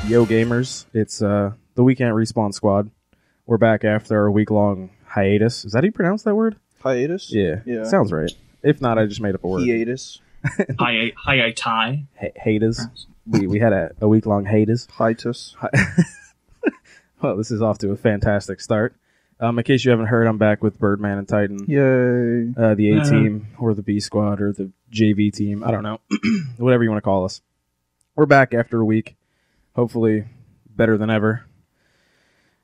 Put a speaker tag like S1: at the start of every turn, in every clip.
S1: Yo gamers, it's the Weekend Respawn Squad. We're back after our week-long hiatus. Is that how you pronounce that word?
S2: Hiatus?
S1: Yeah. Sounds right. If not, I just made up a word.
S2: Hiatus.
S1: Hiatus. We had a week-long hiatus.
S2: Hiatus.
S1: Well, this is off to a fantastic start. In case you haven't heard, I'm back with Birdman and Titan.
S2: Yay.
S1: The A-Team, or the B-Squad, or the JV team. I don't know. Whatever you want to call us. We're back after a week. Hopefully better than ever.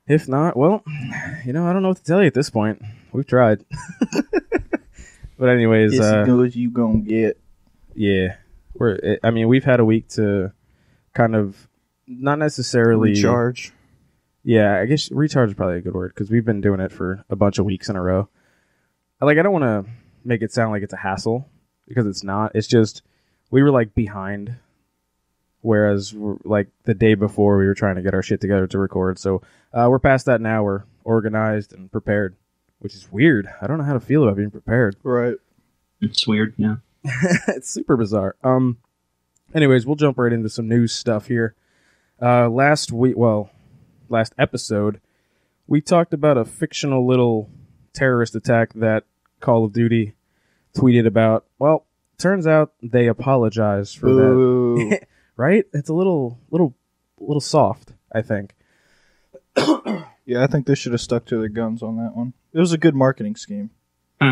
S1: If not, well, I don't know what to tell you at this point. We've tried. But anyways,
S2: it's as good as you gonna get.
S1: Yeah. We've had a week to kind of not necessarily
S2: recharge.
S1: Yeah, I guess recharge is probably a good word because we've been doing it for a bunch of weeks in a row. I don't want to make it sound like it's a hassle because it's not. It's just we were behind. Whereas, the day before, we were trying to get our shit together to record. So, we're past that now. We're organized and prepared, which is weird. I don't know how to feel about being prepared.
S2: Right.
S3: It's weird, yeah.
S1: It's super bizarre. Anyways, we'll jump right into some news stuff here. Last episode, we talked about a fictional little terrorist attack that Call of Duty tweeted about. Well, turns out they apologized for that. Right? It's a little soft, I think.
S2: Yeah, I think they should have stuck to their guns on that one. It was a good marketing scheme.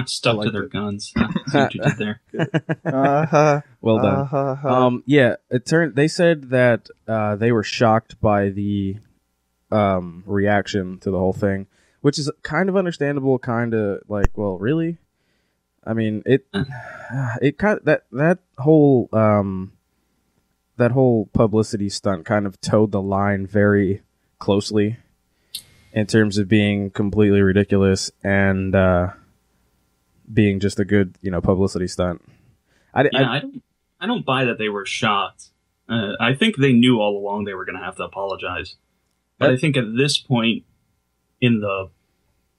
S3: Stuck to their guns. That's what you did there.
S1: Well done. They said that they were shocked by the reaction to the whole thing, which is kind of understandable. Kind of well, really? I mean, it kind of that whole publicity stunt kind of towed the line very closely in terms of being completely ridiculous and being just a good, publicity stunt.
S3: I don't buy that they were shocked. I think they knew all along they were going to have to apologize. But I think at this point in the,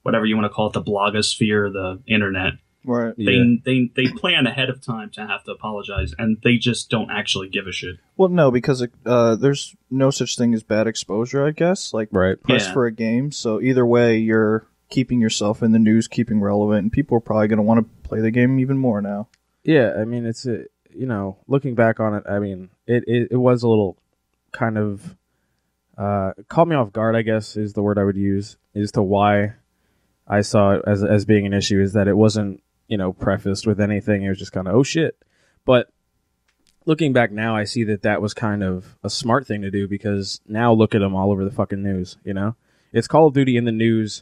S3: whatever you want to call it, the blogosphere, the internet,
S2: right?
S3: They plan ahead of time to have to apologize, and they just don't actually give a shit.
S2: Well, no, because there's no such thing as bad exposure, I guess. Press for a game. So either way, you're keeping yourself in the news, keeping relevant, and people are probably going to want to play the game even more now.
S1: Yeah, I mean, it's looking back on it, I mean, it was a little kind of caught me off guard, I guess, is the word I would use, as to why I saw it as being an issue, is that it wasn't, prefaced with anything. It was just kind of, oh shit. But looking back now, I see that was kind of a smart thing to do, because now look at them all over the fucking news, It's Call of Duty in the news.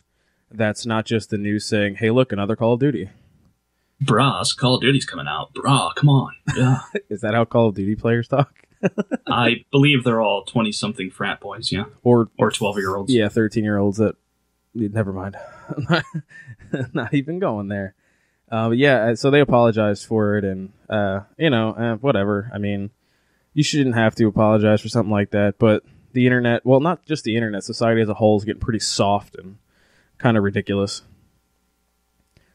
S1: That's not just the news saying, hey, look, another Call of Duty.
S3: Brah, Call of Duty's coming out. Brah, come on. Yeah.
S1: Is that how Call of Duty players talk?
S3: I believe they're all 20-something frat boys, yeah. Or 12-year-olds.
S1: Yeah, 13-year-olds that... Never mind. Not even going there. So they apologized for it, and, whatever. I mean, you shouldn't have to apologize for something like that, but the internet... Well, not just the internet. Society as a whole is getting pretty soft and kind of ridiculous.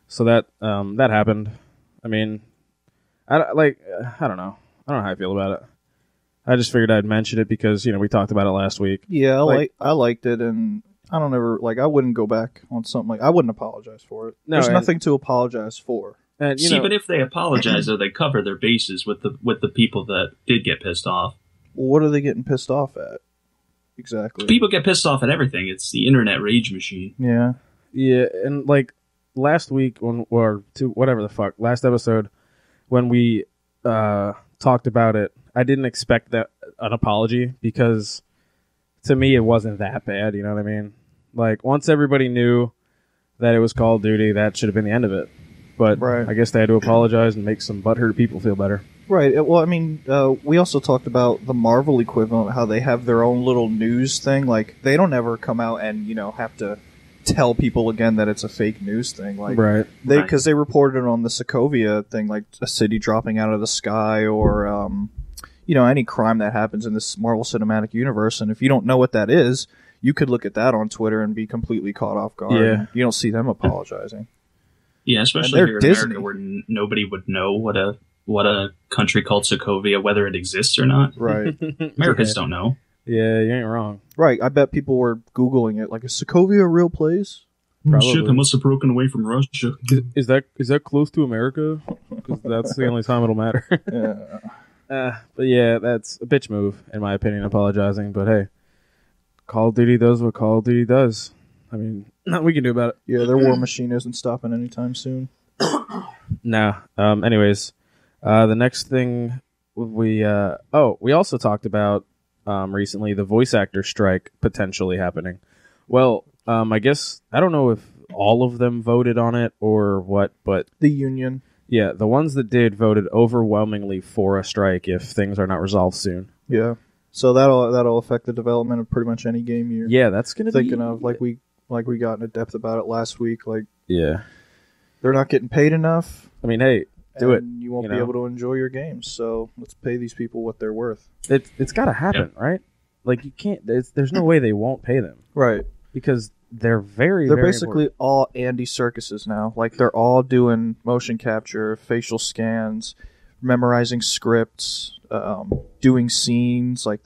S1: So that happened. I mean, I don't know. I don't know how I feel about it. I just figured I'd mention it because, we talked about it last week.
S2: Yeah, I liked it, and I don't ever, I wouldn't go back on something I wouldn't apologize for it. No, there's nothing to apologize for.
S1: And,
S3: but if they apologize, though, they cover their bases with the people that did get pissed off.
S2: Well, what are they getting pissed off at? Exactly.
S3: People get pissed off at everything. It's the internet rage machine.
S2: Yeah.
S1: Yeah, and, last week, last episode, when we talked about it, I didn't expect an apology, because to me it wasn't that bad, you know what I mean? Once everybody knew that it was Call of Duty, that should have been the end of it. But right. I guess they had to apologize and make some butthurt people feel better.
S2: Right. Well, I mean, we also talked about the Marvel equivalent, how they have their own little news thing. They don't ever come out and, have to tell people again that it's a fake news thing.
S1: Right.
S2: Because they reported it on the Sokovia thing, a city dropping out of the sky, or, any crime that happens in this Marvel Cinematic Universe. And if you don't know what that is, you could look at that on Twitter and be completely caught off guard.
S1: Yeah.
S2: You don't see them apologizing.
S3: Yeah, especially here in America, where nobody would know what a country called Sokovia, whether it exists or not.
S2: Right.
S3: Americans don't know.
S1: Yeah, you ain't wrong.
S2: Right. I bet people were Googling it. Like, is Sokovia a real place?
S1: Probably.
S3: Shit, I must have broken away from Russia.
S1: Is that close to America? Because that's the only time it'll matter.
S2: Yeah.
S1: But yeah, that's a bitch move, in my opinion, apologizing. But hey, Call of Duty does what Call of Duty does. I mean, nothing we can do about it.
S2: Yeah, their war machine isn't stopping anytime soon.
S1: No. Anyways, the next thing we also talked about recently the voice actor strike potentially happening. Well, I guess I don't know if all of them voted on it or what, but
S2: The union.
S1: yeah, the ones that did voted overwhelmingly for a strike if things are not resolved soon.
S2: Yeah. So that'll affect the development of pretty much any game you're
S1: Yeah, that's gonna
S2: thinking
S1: be
S2: of. Like we got into depth about it last week. Like
S1: yeah.
S2: they're not getting paid enough.
S1: I mean, hey, do it.
S2: You won't
S1: you
S2: be
S1: know?
S2: able to enjoy your games. So let's pay these people what they're worth.
S1: It's got to happen, right? Like you can't. There's no way they won't pay them
S2: Right.
S1: because they're very.
S2: They're
S1: very
S2: basically
S1: important.
S2: all Andy Serkises now. Like they're all doing motion capture, facial scans, memorizing scripts, doing scenes. Like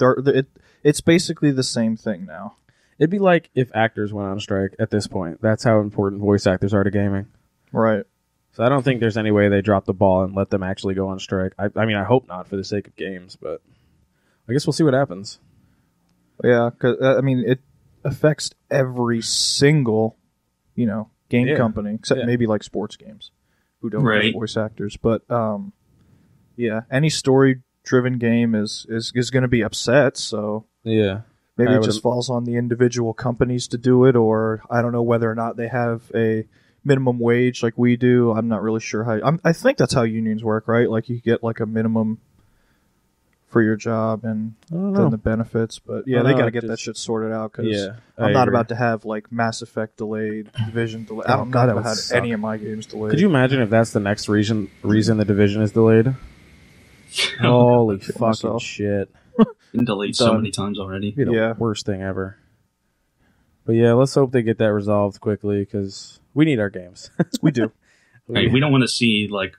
S2: it's basically the same thing now.
S1: It'd be like if actors went on strike at this point. That's how important voice actors are to gaming.
S2: Right.
S1: So I don't think there's any way they drop the ball and let them actually go on strike. I mean, I hope not for the sake of games, but I guess we'll see what happens.
S2: Yeah, because I mean, it affects every single, game company except maybe like sports games, who don't have voice actors. But yeah, any story-driven game is going to be upset. So
S1: Yeah.
S2: maybe it just falls on the individual companies to do it, or I don't know whether or not they have a minimum wage like we do. I'm not really sure how. I think that's how unions work, right? Like you get like a minimum for your job and then the benefits. But yeah, they got to get that shit sorted out because I'm not about to have like Mass Effect delayed, Division delayed. I don't know if I had any of my games delayed.
S1: Could you imagine if that's the next reason the Division is delayed? Holy fucking shit.
S3: Been delayed so many times already.
S1: It'd be the worst thing ever. But yeah, let's hope they get that resolved quickly because we need our games.
S2: We do.
S3: We don't want to see like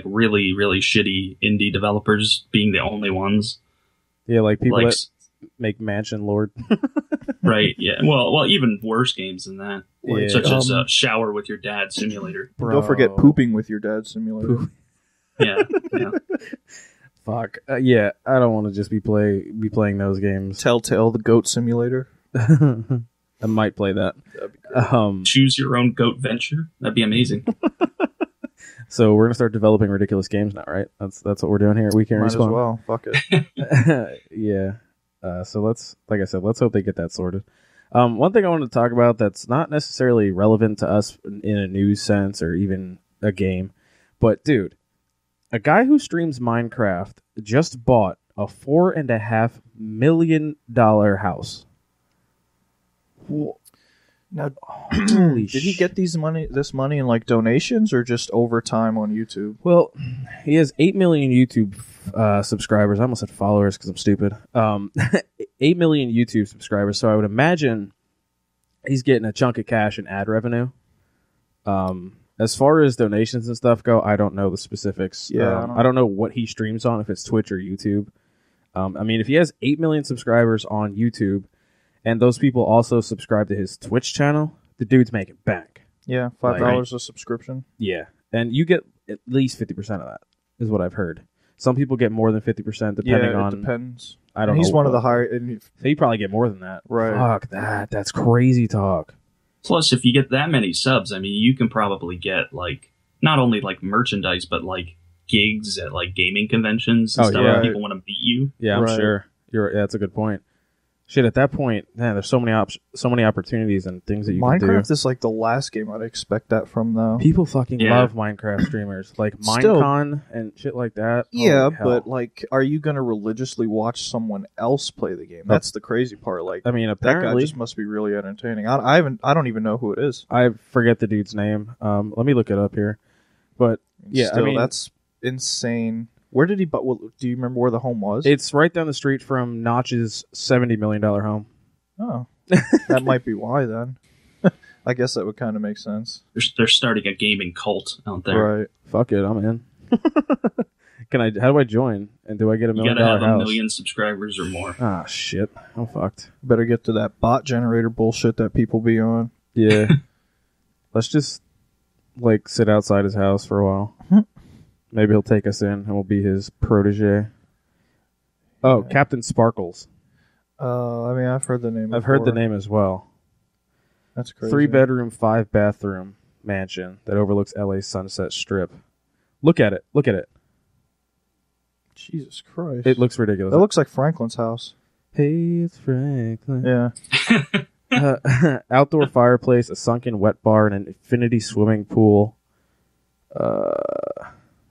S3: really, really shitty indie developers being the only ones.
S1: Yeah, like people that make Mansion Lord.
S3: Right, yeah. Well, even worse games than that. Such as Shower with Your Dad Simulator.
S2: Bro. Don't forget Pooping with Your Dad Simulator.
S3: Yeah.
S1: Fuck. Yeah, I don't want to just be playing those games.
S2: Telltale, the Goat Simulator.
S1: I might play that.
S2: That'd be great.
S3: Choose your own goat venture. That'd be amazing.
S1: So we're gonna start developing ridiculous games now, right? That's what we're doing here at Weekend
S2: Might
S1: Respawn.
S2: as well. Fuck it.
S1: Yeah. So let's hope they get that sorted. One thing I wanted to talk about that's not necessarily relevant to us in a news sense or even a game, but dude, a guy who streams Minecraft just bought a $4.5 million house.
S2: Now,
S1: Holy
S2: did he get this money in like donations or just overtime on YouTube?
S1: Well, he has 8 million YouTube subscribers. I almost said followers because I'm stupid. 8 million YouTube subscribers. So I would imagine he's getting a chunk of cash in ad revenue. As far as donations and stuff go, I don't know the specifics.
S2: Yeah,
S1: I don't know what he streams on, if it's Twitch or YouTube. I mean, if he has 8 million subscribers on YouTube, and those people also subscribe to his Twitch channel, the dude's making bank.
S2: Yeah, $5 a subscription.
S1: Yeah, and you get at least 50% of that, is what I've heard. Some people get more than 50%, depending on.
S2: It depends.
S1: I don't know.
S2: He's one of the higher.
S1: So you probably get more than that.
S2: Right.
S1: Fuck that. That's crazy talk.
S3: Plus, if you get that many subs, I mean, you can probably get like not only like merchandise, but like gigs at like gaming conventions and stuff.
S1: Yeah.
S3: People want to meet you.
S1: Yeah, I'm sure. That's a good point. Shit, at that point, man, there's so many opportunities and things that you can do.
S2: Minecraft is like the last game I'd expect that from, though.
S1: People fucking love Minecraft streamers, like Minecon and shit like that.
S2: Yeah, but like, are you gonna religiously watch someone else play the game? That's the crazy part. Like,
S1: I mean,
S2: that guy
S1: apparently,
S2: just must be really entertaining. I don't even know who it is.
S1: I forget the dude's name. Let me look it up here. But yeah,
S2: Still,
S1: I mean,
S2: that's insane. Where did he? But do you remember where the home was?
S1: It's right down the street from Notch's $70 million home.
S2: Oh, that might be why then. I guess that would kind of make sense.
S3: They're starting a gaming cult out there.
S2: Right.
S1: Fuck it, I'm in. How do I join? And do I get $1
S3: You
S1: million
S3: gotta have
S1: house?
S3: 1 million subscribers or more.
S1: Ah, shit. I'm fucked.
S2: Better get to that bot generator bullshit that people be on.
S1: Yeah. Let's just, sit outside his house for a while. Maybe he'll take us in and we'll be his protege. Oh,
S2: Yeah.
S1: Captain Sparkles.
S2: I've heard the name.
S1: I've heard the name as well.
S2: That's crazy.
S1: 3-bedroom, 5-bathroom mansion that overlooks LA's Sunset Strip. Look at it. Look at it.
S2: Jesus Christ.
S1: It looks ridiculous.
S2: That looks like Franklin's house.
S1: Hey, it's Franklin.
S2: Yeah.
S1: Outdoor fireplace, a sunken wet bar, and an infinity swimming pool.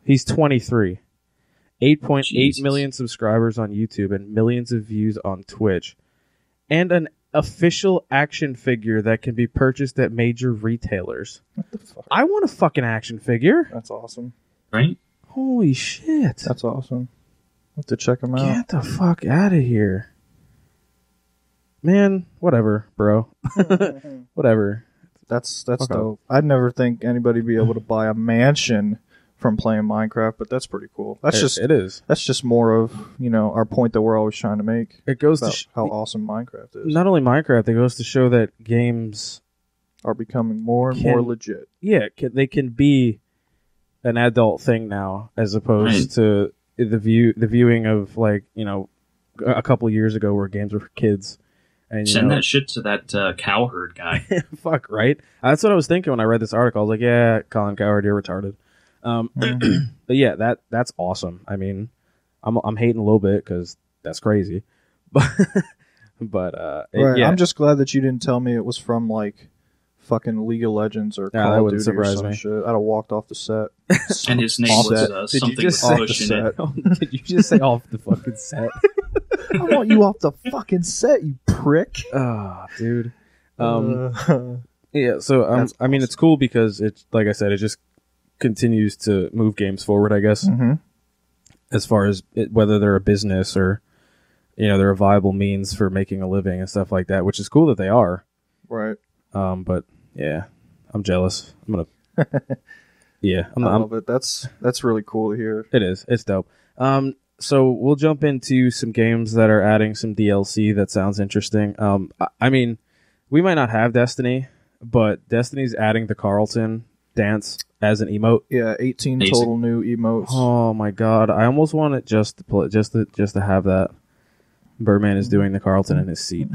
S1: He's 23. 8.8
S3: Jesus.
S1: million subscribers on YouTube and millions of views on Twitch. And an official action figure that can be purchased at major retailers.
S2: What the fuck?
S1: I want a fucking action figure.
S2: That's awesome.
S3: Right?
S1: Holy shit.
S2: That's awesome. Have to check him out.
S1: Get the fuck out of here. Man, whatever, bro. Whatever.
S2: That's
S1: Fuck
S2: dope. I'd never think anybody be able to buy a mansion from playing Minecraft, but that's pretty cool.
S1: It is.
S2: That's just more of, our point that we're always trying to make
S1: It goes
S2: about
S1: to
S2: how awesome Minecraft is.
S1: not only Minecraft, it goes to show that games,
S2: Are becoming more and
S1: Can-
S2: more legit.
S1: they can be an adult thing now, as opposed to the viewing of a couple of years ago where games were for kids. And
S3: Send that shit to that cowherd guy.
S1: fuck, right? That's what I was thinking when I read this article. I was like, yeah, Colin Cowherd, you're retarded. But yeah, that's awesome. I mean, I'm hating a little bit because that's crazy, but
S2: Right.
S1: yeah,
S2: I'm just glad that you didn't tell me it was from fucking League of Legends or
S1: Yeah, that
S2: Call of
S1: wouldn't
S2: Duty or
S1: surprise
S2: some
S1: me.
S2: shit. I'd have walked off the set.
S3: And his name
S2: Off
S3: was
S2: set.
S1: Did you
S3: something
S1: just
S3: with
S1: say
S3: Bush in it.
S1: Did you just say off the fucking set?
S2: I want you off the fucking set, you prick.
S1: Oh, dude.
S2: Uh,
S1: Yeah, so
S2: That's
S1: I mean, it's cool because it's like I said, it just continues to move games forward. I guess
S2: mhm.
S1: as far as whether they're a business or they're a viable means for making a living and stuff like that, which is cool that they are.
S2: Right.
S1: But yeah, I'm jealous. I'm gonna. Yeah,
S2: I love it. That's really cool to hear.
S1: It is. It's dope. So we'll jump into some games that are adding some DLC that sounds interesting. I mean, we might not have Destiny, but Destiny's adding the Carlton dance as an emote.
S2: Yeah, 18
S3: Amazing.
S2: total new emotes.
S1: Oh my god! I almost want it just to play, just to have that. Birdman is doing the Carlton in his seat.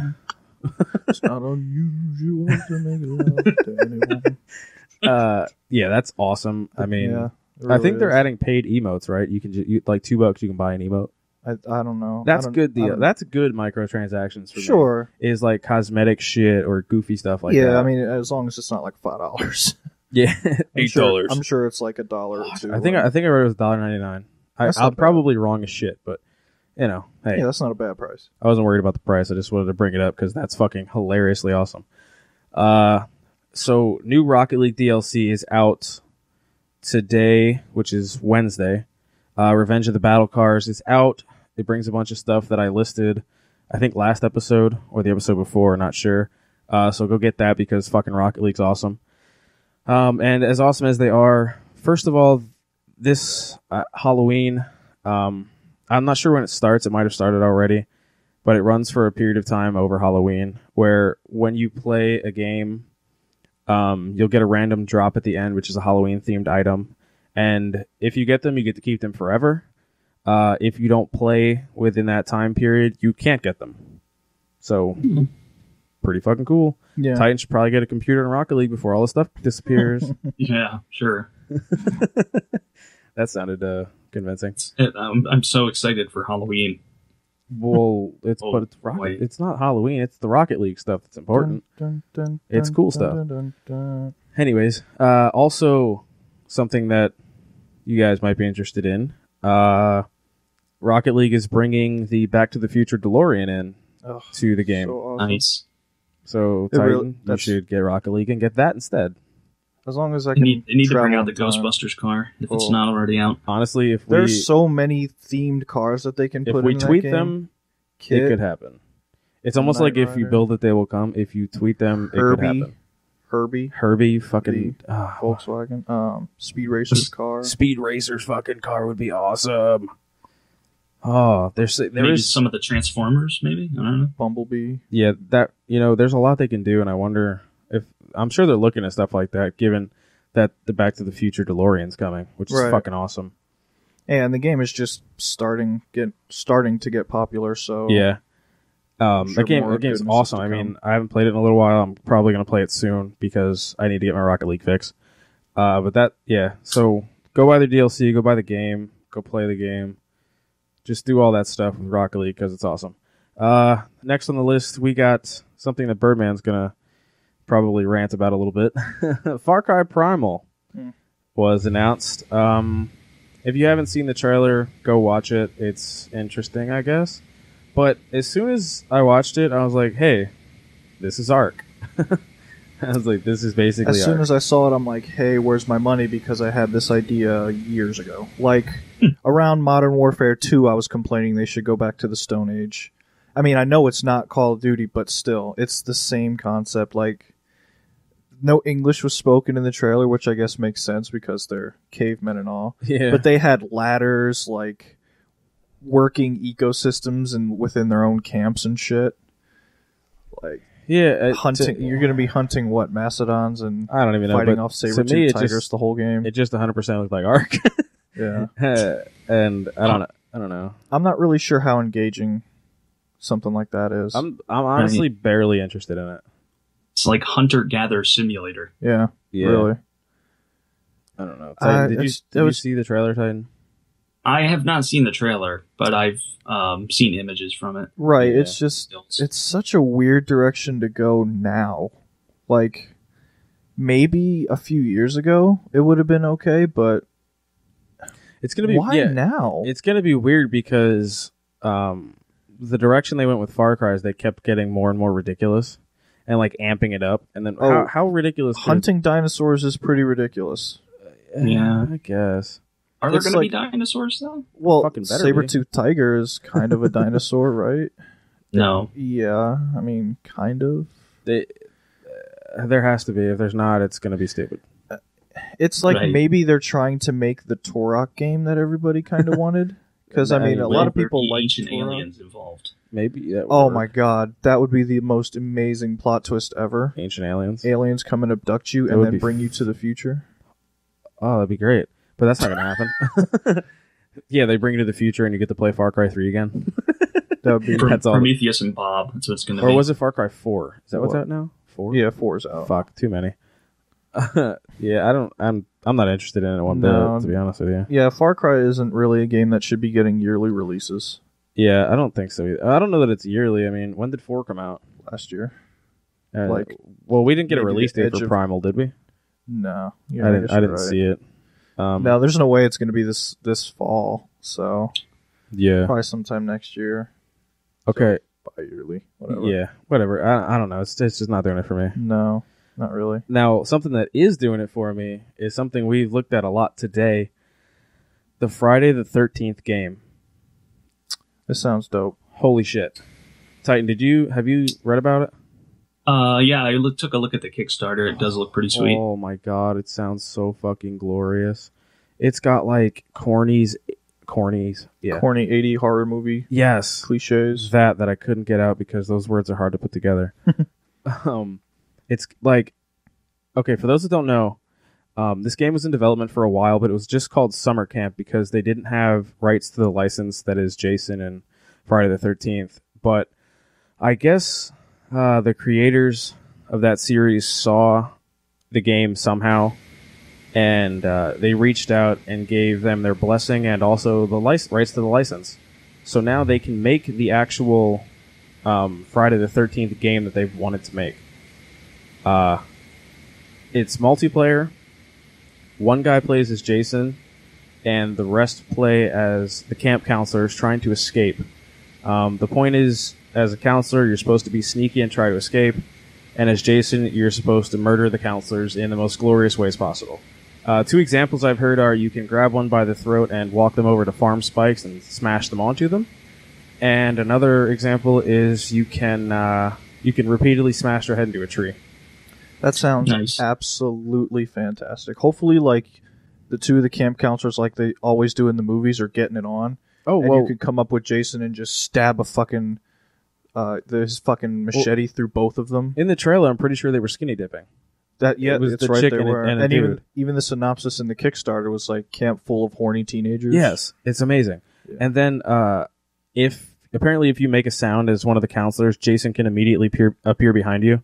S2: It's not unusual to make love to anyone.
S1: Yeah, that's awesome. I mean,
S2: Yeah, it
S1: I think
S2: really
S1: they're
S2: is.
S1: adding paid emotes, right? You can like $2 you can buy an emote.
S2: I don't know.
S1: That's
S2: I don't-
S1: good
S2: I
S1: deal.
S2: don't-
S1: That's good microtransactions for me.
S2: Sure.
S1: Is like cosmetic shit or goofy stuff like
S2: yeah,
S1: that.
S2: I mean, as long as it's not like $5.
S1: yeah,
S2: $8. I'm sure it's like $1 or $2.
S1: I think I read it was $1.99.
S2: That's
S1: I'm
S2: not bad.
S1: probably wrong as shit, but hey,
S2: yeah, that's not a bad price.
S1: I wasn't worried about the price. I just wanted to bring it up because that's fucking hilariously awesome. So new Rocket League DLC is out today, which is Wednesday. Revenge of the Battle Cars is out. It brings a bunch of stuff that I listed, I think last episode or the episode before, not sure. So go get that because fucking Rocket League's awesome. And as awesome as they are, first of all, this Halloween, I'm not sure when it starts. It might have started already, but it runs for a period of time over Halloween where when you play a game, you'll get a random drop at the end, which is a Halloween themed item. And if you get them, you get to keep them forever. If you don't play within that time period, you can't get them. So pretty fucking cool.
S2: Yeah.
S1: Titan should probably get a computer in Rocket League before all this stuff disappears.
S3: Yeah, sure.
S1: That sounded convincing.
S3: I'm so excited for Halloween.
S1: Well, but it's
S3: wait.
S1: Rocket. It's not Halloween. It's the Rocket League stuff that's important. It's cool stuff. Anyways, also something that you guys might be interested in. Rocket League is bringing the Back to the Future DeLorean in to the game.
S2: So awesome.
S3: Nice.
S1: So
S2: It
S1: Titan,
S2: really-
S1: you
S2: that's-
S1: should get Rocket League and get that instead.
S2: As long as I
S3: They
S2: can.
S3: need to bring
S2: travel
S3: out the
S2: in time.
S3: Ghostbusters car if it's
S2: Cool.
S3: not already out.
S1: Honestly, if
S2: There's so many themed cars that they can put
S1: we
S2: in that
S1: tweet
S2: game.
S1: them,
S2: Kit,
S1: it could happen. It's almost
S2: Knight
S1: like if you
S2: Rider.
S1: build it, they will come. If you tweet them, it could
S2: Herbie.
S1: happen.
S2: Herbie,
S1: fucking
S2: Volkswagen, Speed Racer's car.
S1: Speed Racer's fucking car would be awesome. Oh, there
S3: maybe
S1: is
S3: some of the Transformers, maybe? I don't know.
S2: Bumblebee.
S1: Yeah, that there's a lot they can do, and I wonder if I'm sure they're looking at stuff like that, given that the Back to the Future DeLorean's coming, which is fucking awesome.
S2: And the game is just starting to get popular, so
S1: yeah. That game's awesome. I mean, I haven't played it in a little while. I'm probably going to play it soon because I need to get my Rocket League fix. So go buy the DLC, go buy the game, go play the game. Just do all that stuff with Rocket League because it's awesome. Next on the list, we got something that Birdman's going to probably rant about a little bit. Far Cry Primal was announced. If you haven't seen the trailer, go watch it. It's interesting, I guess. But as soon as I watched it, I was like, hey, this is Ark. I was like, this is basically
S2: As soon
S1: Ark.
S2: as I saw it, I'm like, hey, where's my money? Because I had this idea years ago. Like, around Modern Warfare 2, I was complaining they should go back to the Stone Age. I mean, I know it's not Call of Duty, but still, it's the same concept. Like, no English was spoken in the trailer, which I guess makes sense because they're cavemen and all.
S1: Yeah.
S2: But they had ladders, like, working ecosystems and within their own camps and shit. Like, hunting. You're going to be hunting what, mastodons and
S1: I don't even know,
S2: fighting
S1: but
S2: off saber-tooth tigers the whole game.
S1: It just 100% looked like Ark.
S2: Yeah.
S1: And I don't know.
S2: I'm not really sure how engaging something like that is.
S1: I'm honestly barely interested in it.
S3: It's like hunter-gatherer simulator.
S2: Yeah, really.
S1: I don't know. Titan, did you see the trailer, Titan?
S3: I have not seen the trailer, but I've seen images from it.
S2: Right, yeah. It's such a weird direction to go now. Like, maybe a few years ago it would have been okay, but
S1: it's gonna be
S2: why now?
S1: It's gonna be weird because the direction they went with Far Cry is they kept getting more and more ridiculous and like amping it up. And then how ridiculous?
S2: Hunting dinosaurs is pretty ridiculous.
S3: Yeah,
S1: I guess.
S3: Are there going to be dinosaurs, though?
S2: Well, saber-tooth tiger is kind of a dinosaur, right?
S3: No.
S2: Yeah, I mean, kind of.
S1: There has to be. If there's not, it's going to be stupid.
S2: It's like maybe they're trying to make the Turok game that everybody kind of wanted. Because, I mean, a lot of people like
S3: ancient aliens involved.
S1: Maybe.
S2: Oh, my God. That would be the most amazing plot twist ever.
S1: Ancient aliens?
S2: Aliens come and abduct you and then bring you to the future.
S1: Oh, that'd be great. But that's not going to happen. Yeah, they bring you to the future and you get to play Far Cry 3 again.
S2: That would be
S3: Prometheus and Bob. That's what it's going to be.
S1: Or was it Far Cry 4? Is that what's out now? 4?
S2: Yeah, 4's out.
S1: Fuck, too many. Yeah, I'm not interested in it one bit, to be honest with you.
S2: Yeah, Far Cry isn't really a game that should be getting yearly releases.
S1: Yeah, I don't think so either. I don't know that it's yearly. I mean, when did 4 come out?
S2: Last year.
S1: Well, we didn't get a release date for Primal, did we?
S2: No.
S1: I didn't see it.
S2: No, there's no way it's going to be this fall. So
S1: yeah,
S2: probably sometime next year.
S1: Okay,
S2: so, bi-yearly, whatever.
S1: Yeah, whatever. I don't know. It's just not doing it for me.
S2: No, not really.
S1: Now, something that is doing it for me is something we've looked at a lot today. The Friday the 13th game.
S2: This sounds dope.
S1: Holy shit, Titan! Have you read about it?
S3: Yeah, I took a look at the Kickstarter. It does look pretty sweet.
S1: Oh my god, it sounds so fucking glorious. It's got like cornies, yeah.
S2: Corny 80 horror movie.
S1: Yes.
S2: Cliches.
S1: That I couldn't get out because those words are hard to put together. It's like, okay, for those that don't know, this game was in development for a while, but it was just called Summer Camp because they didn't have rights to the license that is Jason and Friday the 13th. But I guess the creators of that series saw the game somehow, and they reached out and gave them their blessing and also the rights to the license. So now they can make the actual Friday the 13th game that they've wanted to make. It's multiplayer. One guy plays as Jason, and the rest play as the camp counselors trying to escape. The point is, as a counselor, you're supposed to be sneaky and try to escape. And as Jason, you're supposed to murder the counselors in the most glorious ways possible. 2 examples I've heard are you can grab one by the throat and walk them over to farm spikes and smash them onto them. And another example is you can repeatedly smash their head into a tree.
S2: That sounds
S3: Nice.
S2: absolutely fantastic. Hopefully, like, the two of the camp counselors, like they always do in the movies, are getting it on.
S1: Oh,
S2: and
S1: well,
S2: you could come up with Jason and just stab a fucking his fucking machete through both of them.
S1: in the trailer, I'm pretty sure they were skinny dipping.
S2: That
S1: it was
S2: that's
S1: the
S2: right.
S1: chick
S2: They
S1: and a-
S2: were,
S1: and a
S2: even
S1: dude.
S2: the synopsis in the Kickstarter was like camp full of horny teenagers.
S1: Yes, it's amazing.
S2: Yeah.
S1: And then if you make a sound as one of the counselors, Jason can immediately appear behind you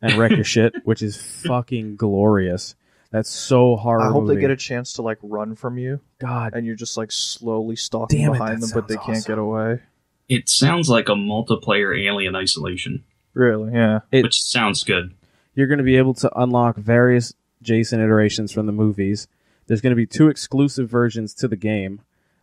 S1: and wreck your shit, which is fucking glorious. That's so hard.
S2: I hope they get a chance to like run from you,
S1: God,
S2: and you're just like slowly stalking
S1: Damn it,
S2: behind
S1: that
S2: them, but they
S1: sounds
S2: can't
S1: awesome.
S2: get away.
S3: It sounds like a multiplayer Alien Isolation,
S2: Really? Yeah.
S3: which sounds good.
S1: you're going to be able to unlock various Jason iterations from the movies. There's going to be 2 exclusive versions to the game.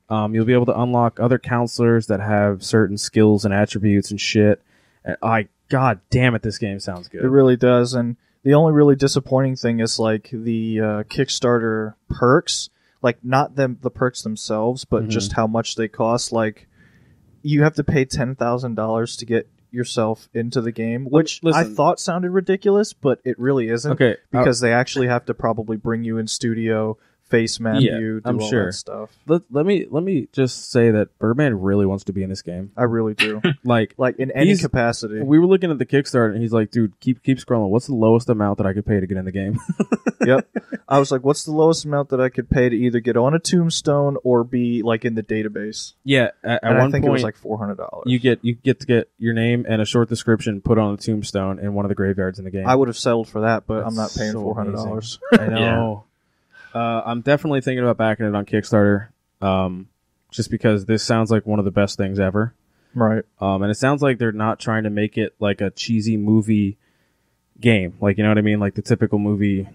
S1: You'll be able to unlock other counselors that have certain skills and attributes and shit. And God damn it, this game sounds good.
S2: It really does, and the only really disappointing thing is like the Kickstarter perks, like not the perks themselves, but just how much they cost. Like you have to pay $10,000 to get yourself into the game, which I
S1: Listen.
S2: thought sounded ridiculous, but it really isn't.
S1: Okay,
S2: because they actually have to probably bring you in studio, face map
S1: Yeah,
S2: you, do
S1: I'm
S2: all
S1: sure.
S2: that stuff.
S1: let me just say that Birdman really wants to be in this game.
S2: I really do.
S1: Like
S2: Like in any
S1: He's-
S2: capacity.
S1: we were looking at the Kickstarter, and he's like, "Dude, keep scrolling. What's the lowest amount that I could pay to get in the game?"
S2: Yep. I was like, what's the lowest amount that I could pay to either get on a tombstone or be like in the database?
S1: Yeah, at
S2: And
S1: one
S2: I think
S1: point
S2: it was like $400.
S1: you get to get your name and a short description put on a tombstone in one of the graveyards in the game.
S2: I would have settled for that, but I'm not
S1: That's
S2: paying
S1: so
S2: $400.
S1: I know. I'm definitely thinking about backing it on Kickstarter, just because this sounds like one of the best things ever.
S2: Right.
S1: And it sounds like they're not trying to make it like a cheesy movie game, like, you know what I mean, like the typical movie,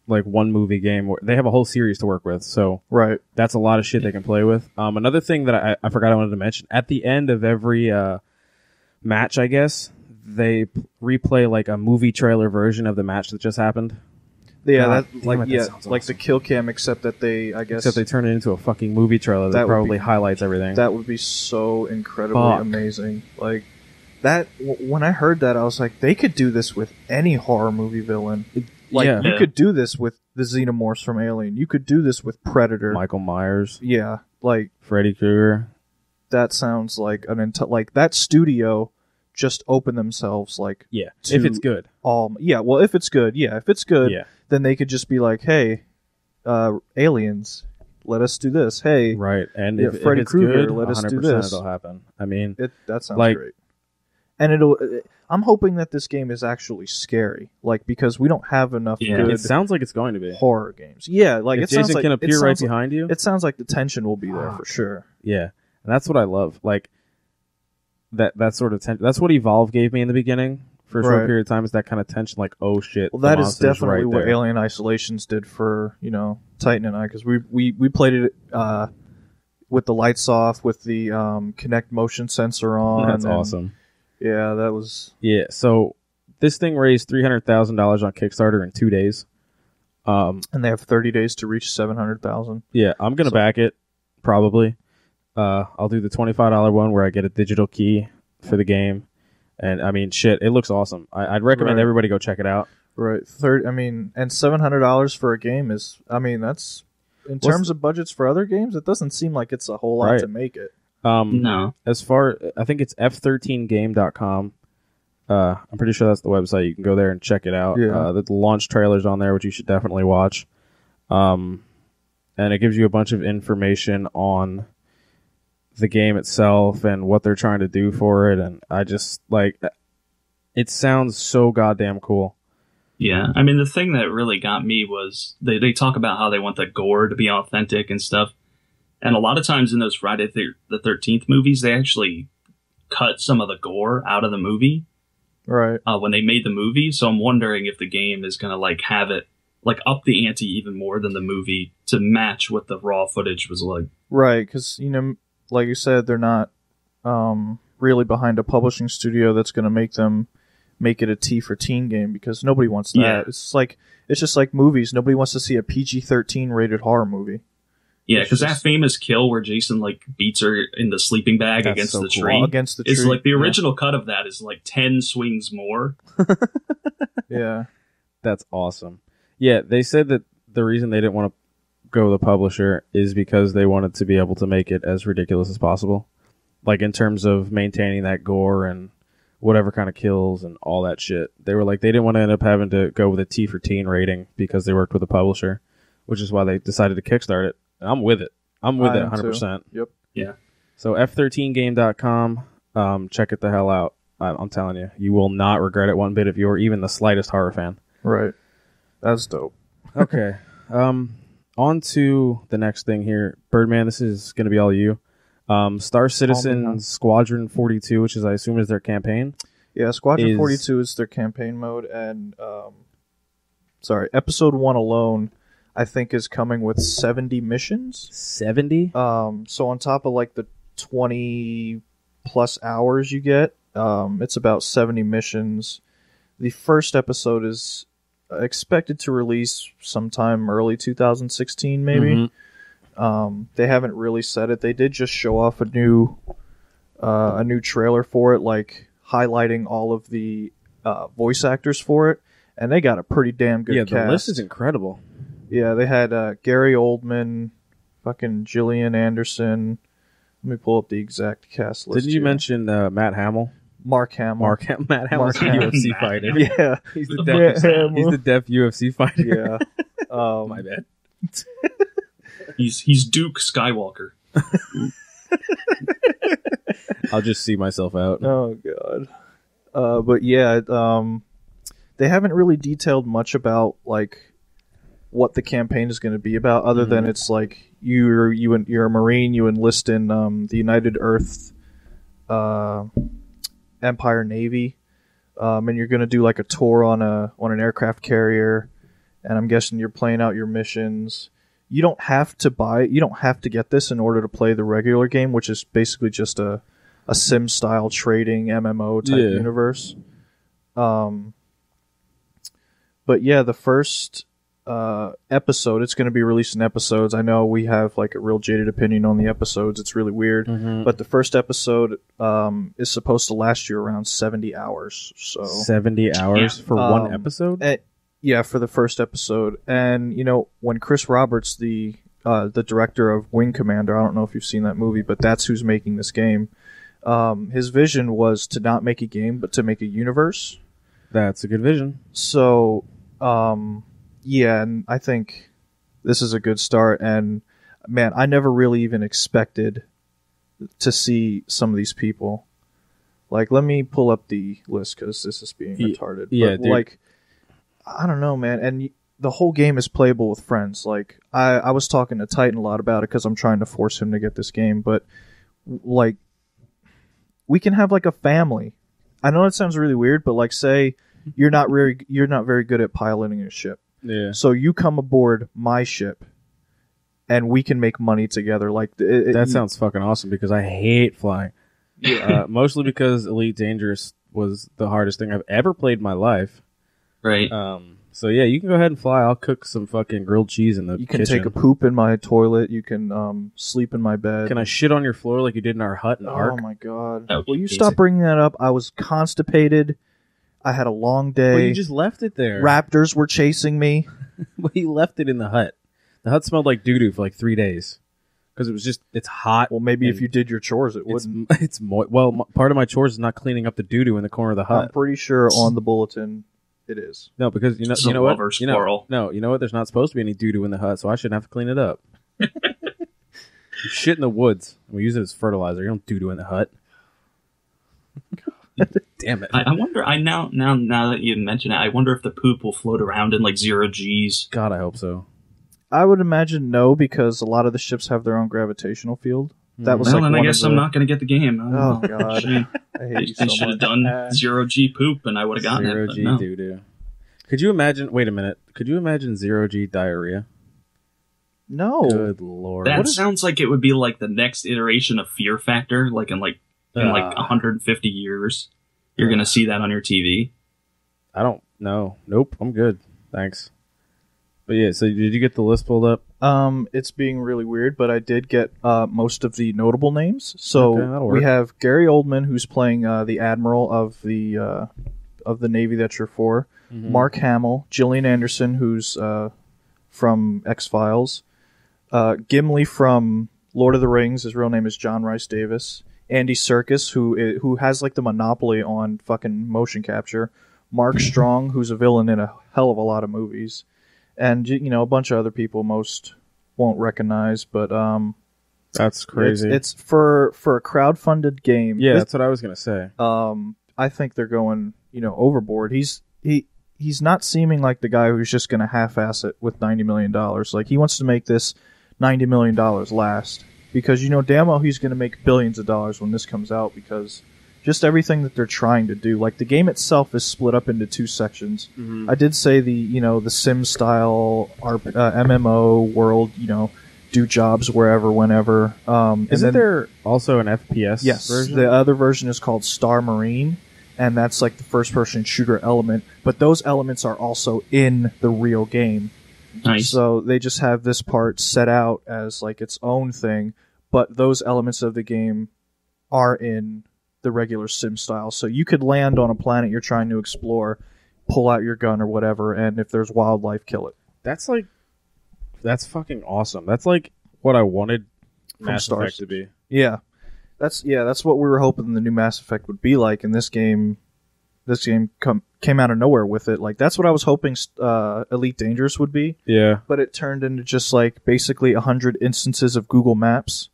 S1: like one movie game. Where they have a whole series to work with, so
S2: Right.
S1: that's a lot of shit they can play with. Another thing that I forgot I wanted to mention, at the end of every match, I guess they replay like a movie trailer version of the match that just happened.
S2: Yeah,
S1: God
S2: that
S1: damn
S2: like
S1: it, that
S2: yeah,
S1: sounds
S2: like
S1: awesome.
S2: the kill cam, except that I guess
S1: Except they turn it into a fucking movie trailer that,
S2: That would
S1: probably
S2: be-
S1: highlights everything.
S2: that would be so incredibly
S1: Fuck.
S2: amazing. Like that. When I heard that, I was like, they could do this with any horror movie villain. Like
S1: yeah,
S2: you
S3: Yeah.
S2: could do this with the xenomorphs from Alien. You could do this with Predator.
S1: Michael Myers,
S2: Yeah, like
S1: Freddy Krueger.
S2: that sounds like like that studio just opened themselves like
S1: Yeah,
S2: to
S1: if it's good.
S2: all. Yeah, well, if it's good,
S1: Yeah,
S2: then they could just be like, hey, aliens, let us do this. Hey,
S1: right. And
S2: Yeah,
S1: if
S2: Freddy
S1: it's
S2: Krueger,
S1: good,
S2: let us do
S1: 100%
S2: this.
S1: it'll happen. I mean,
S2: that sounds
S1: Like-
S2: great. And I'm hoping that this game is actually scary, like because we don't have enough
S3: Yeah.
S2: good
S1: it sounds like it's going to be.
S2: horror games. Yeah, like
S1: If
S2: it sounds
S1: Jason
S2: like
S1: can
S2: it
S1: appear right
S2: sounds like-
S1: behind you,
S2: It sounds like the tension will be there for
S1: Fuck.
S2: sure.
S1: yeah, and that's what I love. Like that sort of tension. That's what Evolve gave me in the beginning for a short
S2: Right.
S1: period of time. Is that kind of tension? Like, oh shit.
S2: Well,
S1: the
S2: that is
S1: monster's
S2: definitely
S1: right
S2: what
S1: there.
S2: Alien Isolations did for Titan and I, because we played it with the lights off, with the Kinect motion sensor on.
S1: That's
S2: and-
S1: awesome.
S2: Yeah, that was
S1: Yeah. So this thing raised $300,000 on Kickstarter in 2 days.
S2: and they have 30 days to reach 700,000.
S1: Yeah, I'm gonna
S2: So-
S1: back it probably. I'll do the $25 one where I get a digital key for the game, and I mean, shit, it looks awesome. I'd recommend
S2: Right.
S1: everybody go check it out.
S2: Right. And $700 for a game is, I mean, that's in
S1: What's-
S2: terms of budgets for other games, it doesn't seem like it's a whole lot
S1: Right.
S2: to make it.
S3: No.
S1: As far, I think it's f13game.com. I'm pretty sure that's the website. You can go there and check it out.
S2: Yeah.
S1: The launch trailer's on there, which you should definitely watch. And it gives you a bunch of information on the game itself and what they're trying to do for it. And I just like, it sounds so goddamn cool.
S3: Yeah, I mean, the thing that really got me was they talk about how they want the gore to be authentic and stuff. And a lot of times in those Friday the 13th movies, they actually cut some of the gore out of the movie
S2: Right.
S3: when they made the movie. So I'm wondering if the game is going to like have it like up the ante even more than the movie to match what the raw footage was like.
S2: Right. Because, like you said, they're not really behind a publishing studio that's going to make it a T for teen game, because nobody wants that.
S3: Yeah.
S2: It's just like movies. Nobody wants to see a PG-13 rated horror movie.
S3: Yeah,
S2: It's
S3: because that
S2: just-
S3: famous kill where Jason like beats her in the sleeping bag
S1: That's
S3: against
S1: so
S3: the
S1: cool.
S3: tree
S2: Against the
S3: is
S2: tree.
S3: like the original cut of that is like 10 swings more.
S2: Yeah.
S1: That's awesome. Yeah, they said that the reason they didn't want to go the publisher is because they wanted to be able to make it as ridiculous as possible. Like in terms of maintaining that gore and whatever kind of kills and all that shit. They were like, they didn't want to end up having to go with a T for teen rating because they worked with a publisher, which is why they decided to kickstart it. And I'm with it. I'm with it 100%.
S2: Yep.
S3: Yeah.
S1: So F13game.com, check it the hell out. I'm telling you, you will not regret it one bit if you're even the slightest horror fan.
S2: Right. That's dope.
S1: Okay. On to the next thing here. Birdman, this is going to be all you. Star Citizen Squadron 42, which is, I assume, is their campaign.
S2: Yeah, Squadron 42 is their campaign mode, and episode 1 alone, I think, is coming with 70 missions.
S1: 70?
S2: So on top of like the 20 plus hours you get, it's about 70 missions. The first episode is expected to release sometime early 2016, maybe.
S1: Mm-hmm.
S2: They haven't really said it. They did just show off a new trailer for it, like highlighting all of the voice actors for it, and they got a pretty damn good cast.
S1: Yeah, the list is incredible.
S2: Yeah, they had Gary Oldman, fucking Gillian Anderson. Let me pull up the exact cast list.
S1: Didn't you mention Matt Hamill?
S2: Mark Hamill.
S1: Matt Hamill's a UFC fighter.
S2: Yeah,
S1: he's the deaf UFC fighter.
S2: Yeah.
S1: My bad.
S3: He's Duke Skywalker.
S1: I'll just see myself out.
S2: Oh god. But yeah, they haven't really detailed much about like what the campaign is going to be about, other than it's like you're a Marine, you enlist in the United Earth Empire Navy, and you're going to do like a tour on an aircraft carrier, and I'm guessing you're playing out your missions. You don't have to get this in order to play the regular game, which is basically just a sim style trading MMO type universe. But yeah, the first episode, it's going to be released in episodes. I know we have like a real jaded opinion on the episodes. It's really weird. Mm-hmm. But the first episode is supposed to last you around 70 hours. So
S1: 70 hours for one episode?
S2: Yeah, for the first episode. And, you know, when Chris Roberts, the director of Wing Commander, I don't know if you've seen that movie, but that's who's making this game. His vision was to not make a game, but to make a universe.
S1: That's a good vision.
S2: So, yeah, and I think this is a good start. And, man, I never really even expected to see some of these people. Like, let me pull up the list, because this is being retarded.
S1: Yeah,
S2: but, like, I don't know, man. And the whole game is playable with friends. Like, I was talking to Titan a lot about it because I'm trying to force him to get this game. But, like, we can have, like, a family. I know it sounds really weird, but, like, say you're not very good at piloting a ship.
S1: Yeah.
S2: So you come aboard my ship, and we can make money together. Like
S1: that sounds fucking awesome, because I hate flying. Yeah. Mostly because Elite Dangerous was the hardest thing I've ever played in my life.
S3: Right.
S1: So yeah, you can go ahead and fly. I'll cook some fucking grilled cheese in the kitchen.
S2: You can take a poop in my toilet. You can sleep in my bed.
S1: Can I shit on your floor like you did in our hut in Ark?
S2: Oh my god!
S3: Will
S2: you stop bringing that up? I was constipated. I had a long day.
S1: Well, you just left it there.
S2: Raptors were chasing me.
S1: Well, you left it in the hut. The hut smelled like doo-doo for like 3 days. Because it's hot.
S2: Well, maybe if you did your chores, it wouldn't.
S1: It's well, part of my chores is not cleaning up the doo-doo in the corner of the hut.
S2: I'm pretty sure on the bulletin it is.
S1: No, because you know what? You know what? There's not supposed to be any doo-doo in the hut, so I shouldn't have to clean it up. You shit in the woods. We use it as fertilizer. You don't doo-doo in the hut. Damn it!
S3: I wonder. Now that you mention it, I wonder if the poop will float around in like 0 Gs.
S1: God, I hope so.
S2: I would imagine no, because a lot of the ships have their own gravitational field. That was
S3: then I guess I'm not going to get the game.
S2: Oh god, I hate you so much.
S3: They should have done 0 G poop, and I would have gotten
S1: 0
S3: it.
S1: 0 G doo-doo. Could you imagine? Wait a minute. Could you imagine 0 G diarrhea?
S2: No.
S1: Good lord.
S3: That sounds like it would be like the next iteration of Fear Factor, like in 150 years. You're going to see that on your TV.
S1: I don't know. Nope, I'm good. Thanks. But yeah, so did you get the list pulled up?
S2: It's being really weird, but I did get most of the notable names. So
S1: okay,
S2: we have Gary Oldman, who's playing the admiral of the of the Navy that you're for.
S1: Mm-hmm.
S2: Mark Hamill, Gillian Anderson, who's from X-Files, Gimli from Lord of the Rings. His real name is John Rhys Davis. Andy Serkis, who has like the monopoly on fucking motion capture. Mark Strong, who's a villain in a hell of a lot of movies, and a bunch of other people most won't recognize. But
S1: that's crazy.
S2: It's for a crowd-funded game.
S1: Yeah, that's what I was gonna say.
S2: I think they're going overboard. He's not seeming like the guy who's just gonna half-ass it with $90 million. Like he wants to make this $90 million last. Because damn well he's going to make billions of dollars when this comes out, because just everything that they're trying to do. Like the game itself is split up into 2 sections.
S1: Mm-hmm.
S2: I did say the Sim style MMO world, do jobs wherever, whenever.
S1: Isn't there also an FPS version?
S2: The other version is called Star Marine, and that's like the first person shooter element. But those elements are also in the real game.
S3: Nice.
S2: So they just have this part set out as like its own thing, but those elements of the game are in the regular sim style. So you could land on a planet you're trying to explore, pull out your gun or whatever, and if there's wildlife, kill it.
S1: That's fucking awesome. That's like what I wanted Mass
S2: Star
S1: Effect to be.
S2: Yeah. That's what we were hoping the new Mass Effect would be like, and this game came out of nowhere with it. Like that's what I was hoping Elite Dangerous would be.
S1: Yeah.
S2: But it turned into just like basically 100 instances of Google Maps.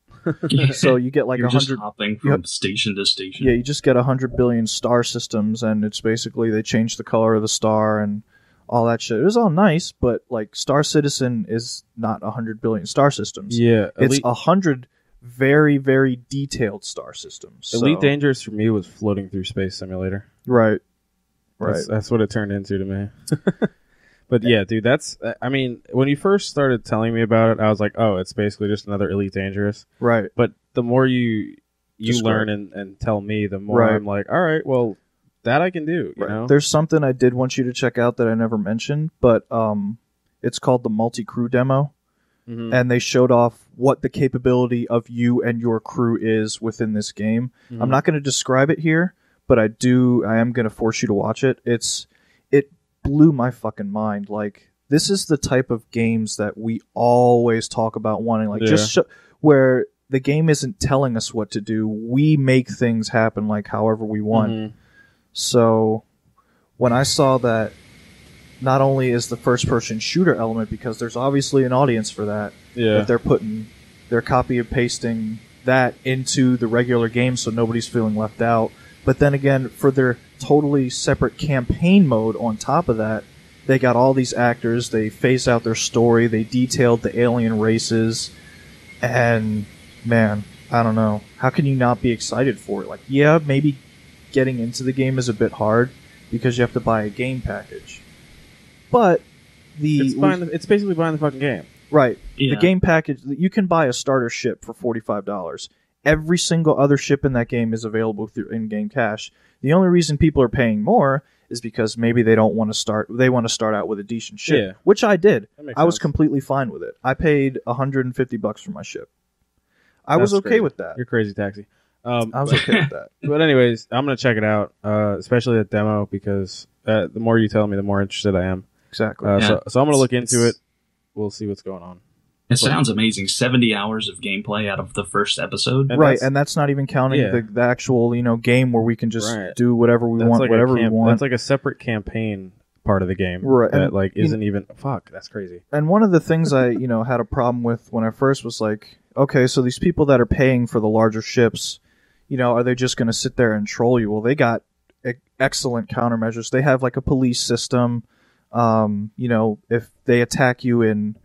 S2: So you get like 100
S3: just hopping from station to station.
S2: Yeah, you just get 100 billion star systems, and it's basically they changed the color of the star and all that shit. It was all nice, but like Star Citizen is not 100 billion star systems.
S1: Yeah.
S2: It's 100 very, very detailed star systems.
S1: Elite Dangerous for me was floating through Space Simulator.
S2: Right.
S1: That's what it turned into to me. But yeah, dude, I mean, when you first started telling me about it, I was like, oh, it's basically just another Elite Dangerous.
S2: Right.
S1: But the more you learn and tell me, the more I'm like, all right, well, that I can do, you know?
S2: There's something I did want you to check out that I never mentioned, but it's called the multi-crew demo. Mm-hmm. And they showed off what the capability of you and your crew is within this game. Mm-hmm. I'm not going to describe it here, but I am going to force you to watch it. It blew my fucking mind. Like, this is the type of games that we always talk about wanting. Like, where the game isn't telling us what to do. We make things happen, like, however we want. Mm-hmm. So, when I saw that not only is the first-person shooter element, because there's obviously an audience for that, that they're copy and pasting that into the regular game so nobody's feeling left out. But then again, for their totally separate campaign mode on top of that, they got all these actors, they phased out their story, they detailed the alien races, and man, I don't know. How can you not be excited for it? Like, yeah, maybe getting into the game is a bit hard because you have to buy a game package. But
S1: it's basically buying the fucking game.
S2: Right.
S3: Yeah.
S2: The game package, you can buy a starter ship for $45. Every single other ship in that game is available through in-game cash. The only reason people are paying more is because maybe they want to start out with a decent ship, which I did. I was completely fine with it. I paid $150 for my ship. I was okay with that.
S1: You're crazy, Taxi.
S2: I was okay with that.
S1: But anyways, I'm going to check it out, especially that demo, because the more you tell me, the more interested I am.
S2: Exactly.
S1: So I'm going to look into it. We'll see what's going on.
S3: It sounds amazing. 70 hours of gameplay out of the first episode.
S2: And that's not even counting the actual game where we can just do whatever we want, whatever we want.
S1: That's like a separate campaign part of the game.
S2: Right.
S1: That isn't even... Fuck, that's crazy.
S2: And one of the things I had a problem with when I first was like, okay, so these people that are paying for the larger ships, are they just going to sit there and troll you? Well, they got excellent countermeasures. They have like a police system. If they attack you in...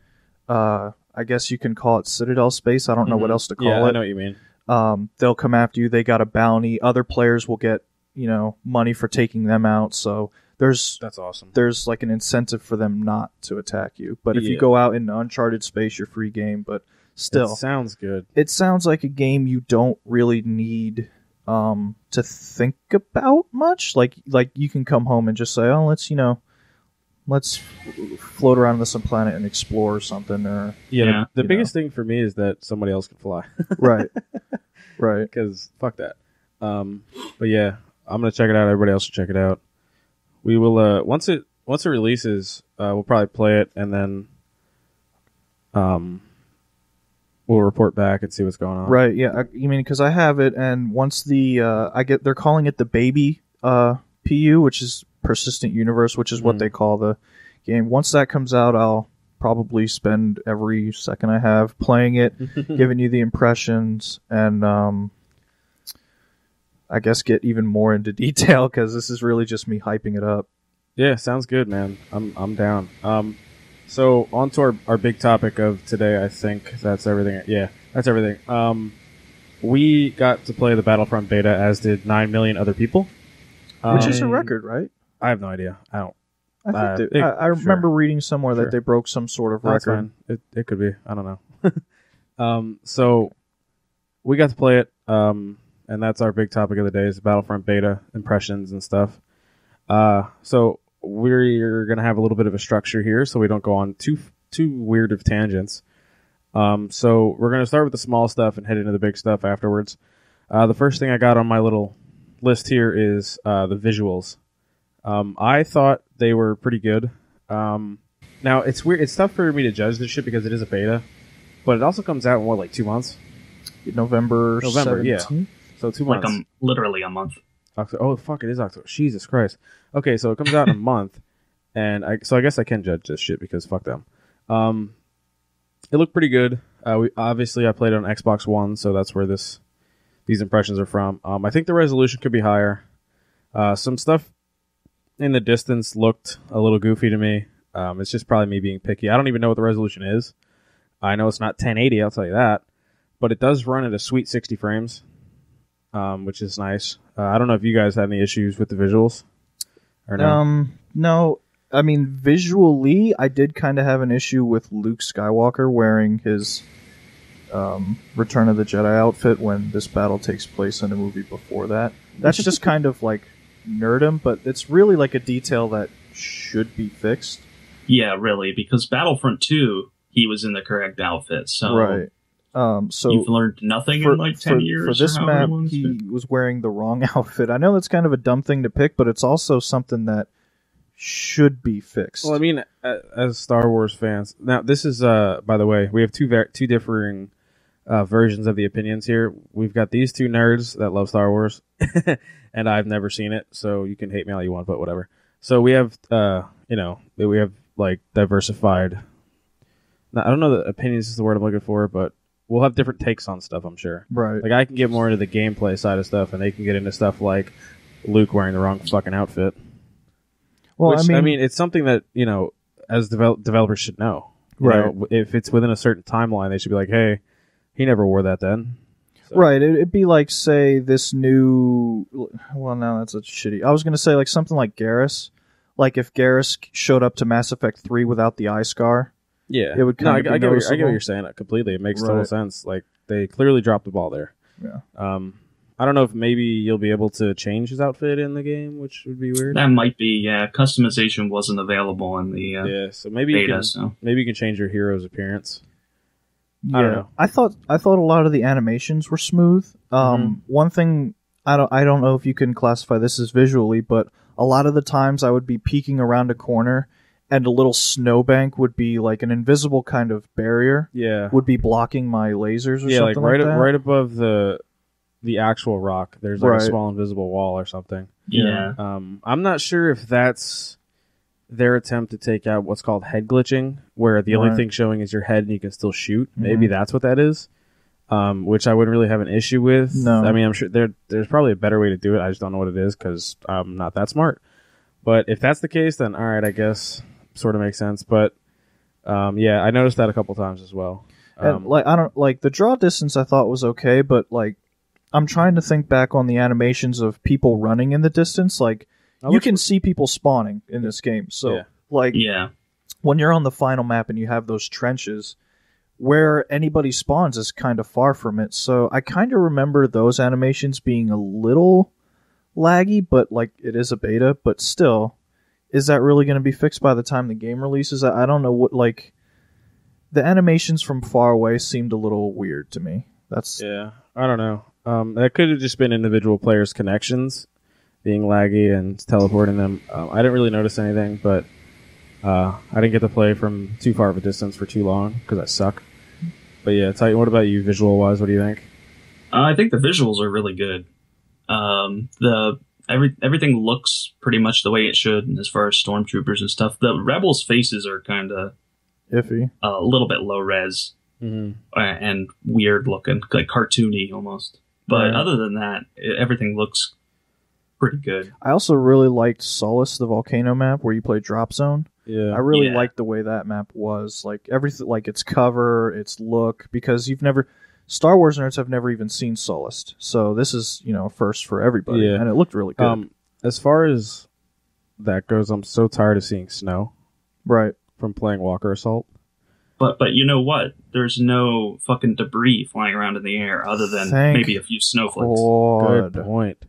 S2: I guess you can call it Citadel space. I don't know what else to call it.
S1: I know what you mean.
S2: They'll come after you. They got a bounty. Other players will get, money for taking them out. So that's
S1: awesome.
S2: There's like an incentive for them not to attack you. But if you go out into uncharted space, you're free game. But still,
S1: it sounds good.
S2: It sounds like a game you don't really need to think about much. Like you can come home and just say, oh, let's float around this planet and explore something. Or
S1: the biggest thing for me is that somebody else can fly.
S2: Right.
S1: Because fuck that. But yeah, I'm gonna check it out. Everybody else should check it out. We will once it releases, we'll probably play it and then we'll report back and see what's going on.
S2: Right? Yeah. You mean because I have it, and once they're calling it the baby PU, which is persistent universe, which is what they call the game. Once that comes out, I'll probably spend every second I have playing it, giving you the impressions, and I guess get even more into detail because this is really just me hyping it up.
S1: Yeah, sounds good, man. I'm down. So on to our big topic of today. I think that's everything. Yeah, that's everything. We got to play the Battlefront beta, as did 9 million other people.
S2: Which is a record, right?
S1: I have no idea. I don't.
S2: I think I remember reading somewhere that they broke some sort of record.
S1: It could be. I don't know. So we got to play it, and that's our big topic of the day is Battlefront beta impressions and stuff. So we're gonna have a little bit of a structure here, so we don't go on too weird of tangents. So we're gonna start with the small stuff and head into the big stuff afterwards. The first thing I got on my little list here is the visuals. I thought they were pretty good. Now it's weird. It's tough for me to judge this shit because it is a beta, but it also comes out in like 2 months.
S2: November 17th?
S1: Yeah. So 2 months.
S3: Like literally a month.
S1: Oh fuck! It is October. Jesus Christ. Okay, so it comes out in a month, and I guess I can judge this shit because fuck them. It looked pretty good. I played it on Xbox One, so that's where these impressions are from. I think the resolution could be higher. Some stuff in the distance looked a little goofy to me. It's just probably me being picky. I don't even know what the resolution is. I know it's not 1080, I'll tell you that. But it does run at a sweet 60 frames, which is nice. I don't know if you guys had any issues with the visuals or no.
S2: No. I mean, visually, I did kind of have an issue with Luke Skywalker wearing his Return of the Jedi outfit when this battle takes place in a movie before that. That's just kind of like nerdum, but it's really like a detail that should be fixed.
S3: Yeah, really, because Battlefront 2, he was in the correct outfit, so
S2: right. So
S3: you've learned nothing in like 10 years.
S2: For this map, he was wearing the wrong outfit. I know that's kind of a dumb thing to pick, but it's also something that should be fixed.
S1: Well, I mean, as Star Wars fans, now this is, by the way, we have two differing versions of the opinions here. We've got these two nerds that love Star Wars, and I've never seen it, so you can hate me all you want, but whatever. So we have, we have like diversified. Now, I don't know that opinions is the word I'm looking for, but we'll have different takes on stuff, I'm sure.
S2: Right.
S1: Like I can get more into the gameplay side of stuff, and they can get into stuff like Luke wearing the wrong fucking outfit.
S2: Well,
S1: which, I mean, it's something that as developers should know.
S2: Right.
S1: If it's within a certain timeline, they should be like, "Hey, he never wore that then." So.
S2: Right. It'd be like, say, this new. Well, no, that's a shitty. I was going to say like something like Garrus. Like if Garrus showed up to Mass Effect 3 without the eye scar.
S1: Yeah.
S2: It would kind of be noticeable.
S1: I get what you're saying completely. It makes total sense. Like they clearly dropped the ball there.
S2: Yeah.
S1: I don't know if maybe you'll be able to change his outfit in the game, which would be weird.
S3: That might be, yeah. Customization wasn't available in the
S1: so maybe
S3: beta.
S1: Maybe you can change your hero's appearance.
S2: Yeah.
S1: I don't know.
S2: I thought a lot of the animations were smooth. One thing I don't know if you can classify this as visually, but a lot of the times I would be peeking around a corner and a little snowbank would be like an invisible kind of barrier.
S1: Yeah.
S2: Would be blocking my lasers or something
S1: like
S2: that.
S1: right above the actual rock, there's like a small invisible wall or something.
S3: Yeah.
S1: I'm not sure if that's their attempt to take out what's called head glitching, where the only thing showing is your head and you can still shoot. Maybe that's what that is, which I wouldn't really have an issue with.
S2: No.
S1: I mean, I'm sure there's probably a better way to do it. I just don't know what it is because I'm not that smart. But if that's the case, then all right, I guess sort of makes sense. But I noticed that a couple times as well.
S2: And, I don't like the draw distance. I thought was okay, but like I'm trying to think back on the animations of people running in the distance. Like you can see people spawning in this game. So when you're on the final map and you have those trenches, where anybody spawns is kind of far from it. So I kind of remember those animations being a little laggy, but like it is a beta. But still, is that really going to be fixed by the time the game releases? I don't know what like the animations from far away seemed a little weird to me. I don't know.
S1: That could have just been individual players' connections being laggy and teleporting them. I didn't really notice anything, but I didn't get to play from too far of a distance for too long because I suck. But yeah, Titan, what about you, visual-wise? What do you think?
S3: I think the visuals are really good. Everything looks pretty much the way it should as far as stormtroopers and stuff. The rebels' faces are kind of
S2: iffy,
S3: a little bit low res and weird looking, like cartoony almost. But other than that, everything looks pretty good.
S2: I also really liked Solace, the volcano map where you play Drop Zone.
S1: Yeah,
S2: I really liked the way that map was, like everything, like its cover, its look, because Star Wars nerds have never even seen Solace, so this is a first for everybody, and it looked really good.
S1: As far as that goes, I'm so tired of seeing snow.
S2: Right.
S1: From playing Walker Assault.
S3: But you know what? There's no fucking debris flying around in the air other than maybe a few snowflakes.
S1: Good point.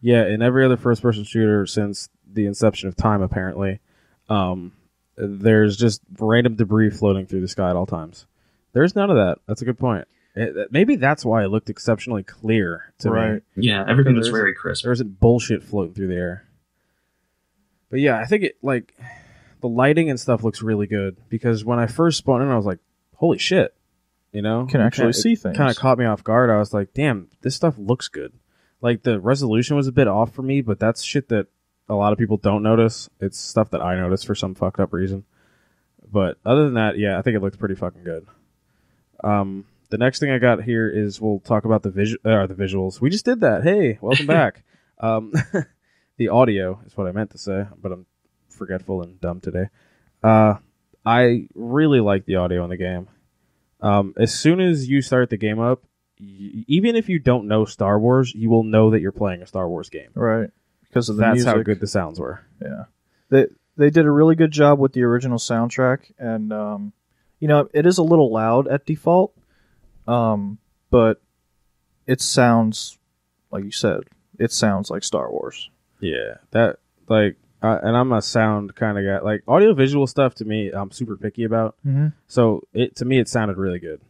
S1: Yeah, in every other first-person shooter since the inception of time, apparently, there's just random debris floating through the sky at all times. There's none of that. That's a good point. Maybe that's why it looked exceptionally clear to me.
S3: Yeah, everything was very crisp.
S1: There isn't bullshit floating through the air. But yeah, I think the lighting and stuff looks really good because when I first spawned in, I was like, "Holy shit!"
S2: Can actually see things.
S1: Kind of caught me off guard. I was like, "Damn, this stuff looks good." Like the resolution was a bit off for me, but that's shit that a lot of people don't notice. It's stuff that I noticed for some fucked up reason. But other than that, yeah, I think it looks pretty fucking good. The next thing I got here is we'll talk about the visuals. We just did that. Hey, welcome back. The audio is what I meant to say, but I'm forgetful and dumb today. I really like the audio in the game. As soon as you start the game up, even if you don't know Star Wars, you will know that you're playing a Star Wars game.
S2: Right. Because of the
S1: That's
S2: music.
S1: how good the sounds were.
S2: Yeah. They did a really good job with the original soundtrack, and it is a little loud at default, but it sounds, like you said, it sounds like Star Wars.
S1: Yeah, and I'm a sound kind of guy. Like audio-visual stuff, to me, I'm super picky about.
S2: Mm-hmm.
S1: So to me, it sounded really good.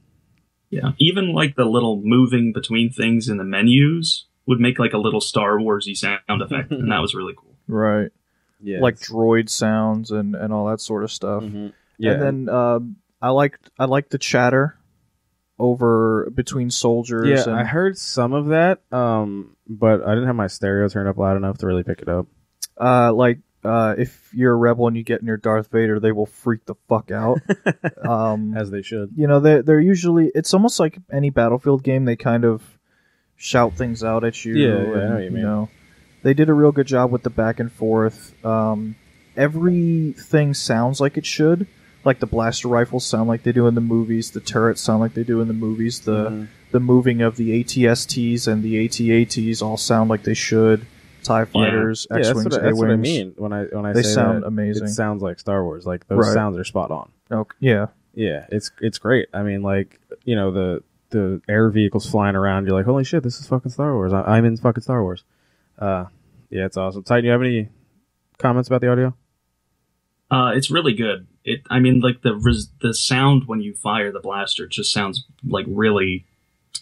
S3: Yeah, even like the little moving between things in the menus would make like a little Star Warsy sound effect, and that was really cool.
S2: Right.
S1: Yeah,
S2: like droid sounds and all that sort of stuff.
S1: Mm-hmm. Yeah,
S2: and then I liked the chatter over between soldiers.
S1: Yeah, I heard some of that, but I didn't have my stereo turned up loud enough to really pick it up.
S2: If you're a rebel and you get near Darth Vader, they will freak the fuck out.
S1: As they should.
S2: They're usually, it's almost like any Battlefield game, they kind of shout things out at you.
S1: Yeah, I know what you mean.
S2: They did a real good job with the back and forth. Everything sounds like it should. Like the blaster rifles sound like they do in the movies. The turrets sound like they do in the movies. The moving of the AT-STs and the AT-ATs all sound like they should. TIE fighters, X-Wings, A-Wings.
S1: That's what I mean when I
S2: they
S1: say
S2: sound
S1: that.
S2: amazing.
S1: It sounds like Star Wars. Like those sounds are spot on.
S2: Okay. Yeah.
S1: Yeah, it's great. I mean, like, the air vehicles flying around. You're like, holy shit, this is fucking Star Wars. I'm in fucking Star Wars. Yeah, it's awesome. Titan, you have any comments about the audio?
S3: It's really good. The sound when you fire the blaster just sounds like really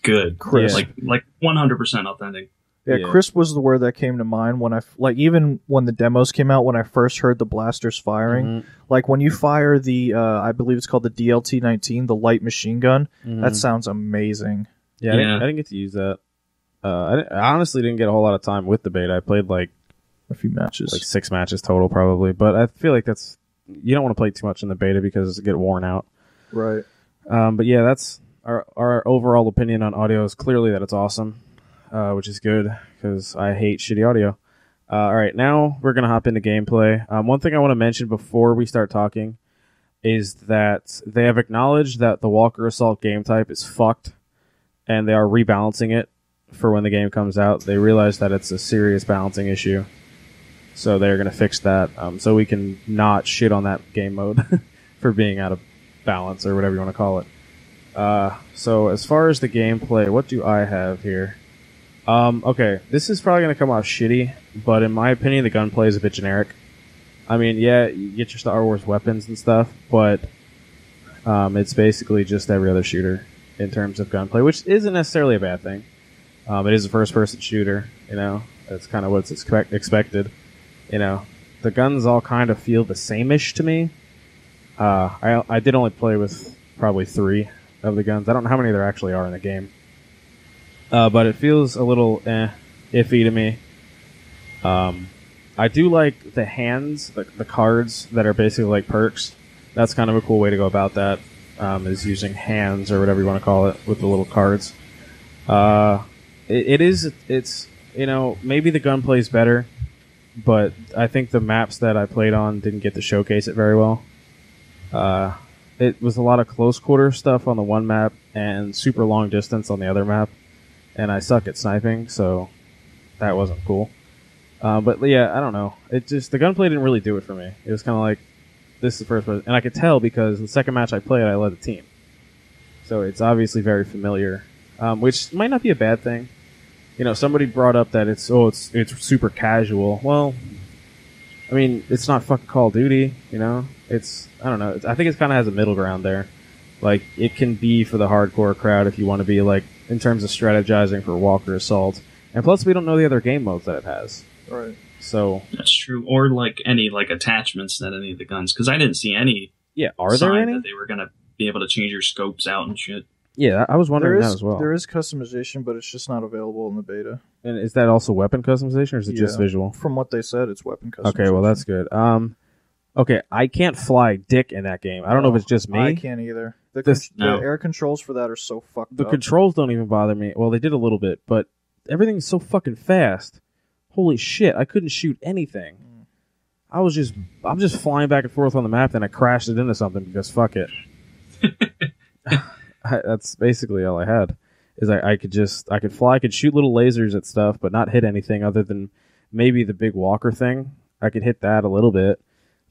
S3: good.
S2: Crisp.
S3: Like 100% authentic.
S2: Yeah, crisp was the word that came to mind when even when the demos came out, when I first heard the blasters firing. Like when you fire the, I believe it's called the DLT-19, the light machine gun, that sounds amazing.
S1: Yeah, I didn't get to use that. I honestly didn't get a whole lot of time with the beta. I played like
S2: a few matches,
S1: like 6 matches total probably. But I feel like you don't want to play too much in the beta because it get worn out.
S2: Right.
S1: But yeah, that's our overall opinion on audio is clearly that it's awesome. Which is good because I hate shitty audio. All right, now we're going to hop into gameplay. One thing I want to mention before we start talking is that they have acknowledged that the Walker Assault game type is fucked, and they are rebalancing it for when the game comes out. They realize that it's a serious balancing issue, so they're going to fix that so we can not shit on that game mode for being out of balance or whatever you want to call it. So as far as the gameplay, what do I have here? Okay, this is probably going to come off shitty, but in my opinion, the gunplay is a bit generic. I mean, yeah, you get your Star Wars weapons and stuff, but it's basically just every other shooter in terms of gunplay, which isn't necessarily a bad thing. It is a first-person shooter, That's kind of what's expected. You know, the guns all kind of feel the same-ish to me. I did only play with probably 3 of the guns. I don't know how many there actually are in the game. But it feels a little iffy to me. I do like the hands, the cards that are basically like perks. That's kind of a cool way to go about that, is using hands or whatever you want to call it with the little cards. It's, you know, maybe the gunplay is better, but I think the maps that I played on didn't get to showcase it very well. It was a lot of close quarter stuff on the one map and super long distance on the other map, and I suck at sniping, so that wasn't cool. But yeah, I don't know. It just, the gunplay didn't really do it for me. It was kind of like, this is the first person, and I could tell because the second match I played, I led the team. So it's obviously very familiar, which might not be a bad thing. You know, somebody brought up that it's super casual. Well, I mean, it's not fucking Call of Duty, you know? I don't know. I think it kind of has a middle ground there. Like, it can be for the hardcore crowd if you want to be, like, in terms of strategizing for Walker Assault. And plus, we don't know the other game modes that it has.
S2: Right.
S1: So
S3: that's true. Or, like, any, like, attachments that any of the guns. Because I didn't see any
S1: are there any?
S3: That they were going to be able to change your scopes out and shit.
S1: Yeah, I was wondering that as well.
S2: There is customization, but it's just not available in the beta.
S1: And is that also weapon customization, or is it just visual?
S2: From what they said, it's weapon customization.
S1: Okay, well, that's good. Okay, I can't fly dick in that game. I don't know if it's just me.
S2: I can't either. The air controls for that are so fucked up.
S1: The controls don't even bother me. Well, they did a little bit, but everything's so fucking fast. Holy shit, I couldn't shoot anything. I'm just flying back and forth on the map, and I crashed it into something because fuck it. That's basically all I had. Is I could fly, I could shoot little lasers at stuff, but not hit anything other than maybe the big walker thing. I could hit that a little bit,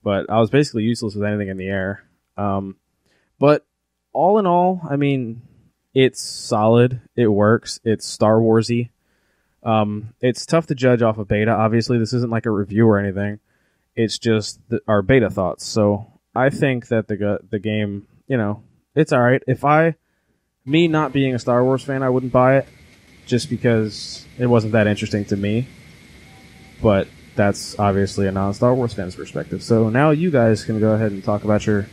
S1: but I was basically useless with anything in the air. But all in all, I mean, it's solid. It works. It's Star Warsy. It's tough to judge off of beta. Obviously, this isn't like a review or anything. It's just our beta thoughts. So I think that the game, you know, it's all right. Me not being a Star Wars fan, I wouldn't buy it just because it wasn't that interesting to me. But that's obviously a non-Star Wars fan's perspective. So now you guys can go ahead and talk about your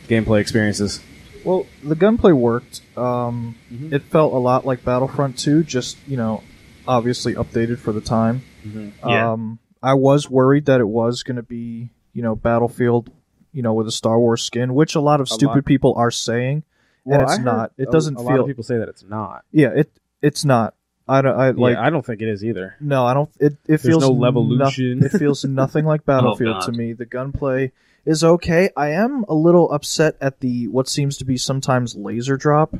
S1: gameplay experiences.
S2: Well, the gunplay worked. It felt a lot like Battlefront 2, just, you know, obviously updated for the time.
S1: Mm-hmm.
S3: Yeah.
S2: I was worried that it was going to be, you know, Battlefield, you know, with a Star Wars skin, which a lot of stupid people are saying.
S1: Well,
S2: and it's not. It doesn't feel.
S1: A lot of people say that it's not.
S2: Yeah, it's not. I
S1: don't think it is either.
S2: No, I don't. It
S1: There's
S2: feels
S1: no levolution.
S2: It feels nothing like Battlefield to me. The gunplay is okay. I am a little upset at what seems to be sometimes laser drop,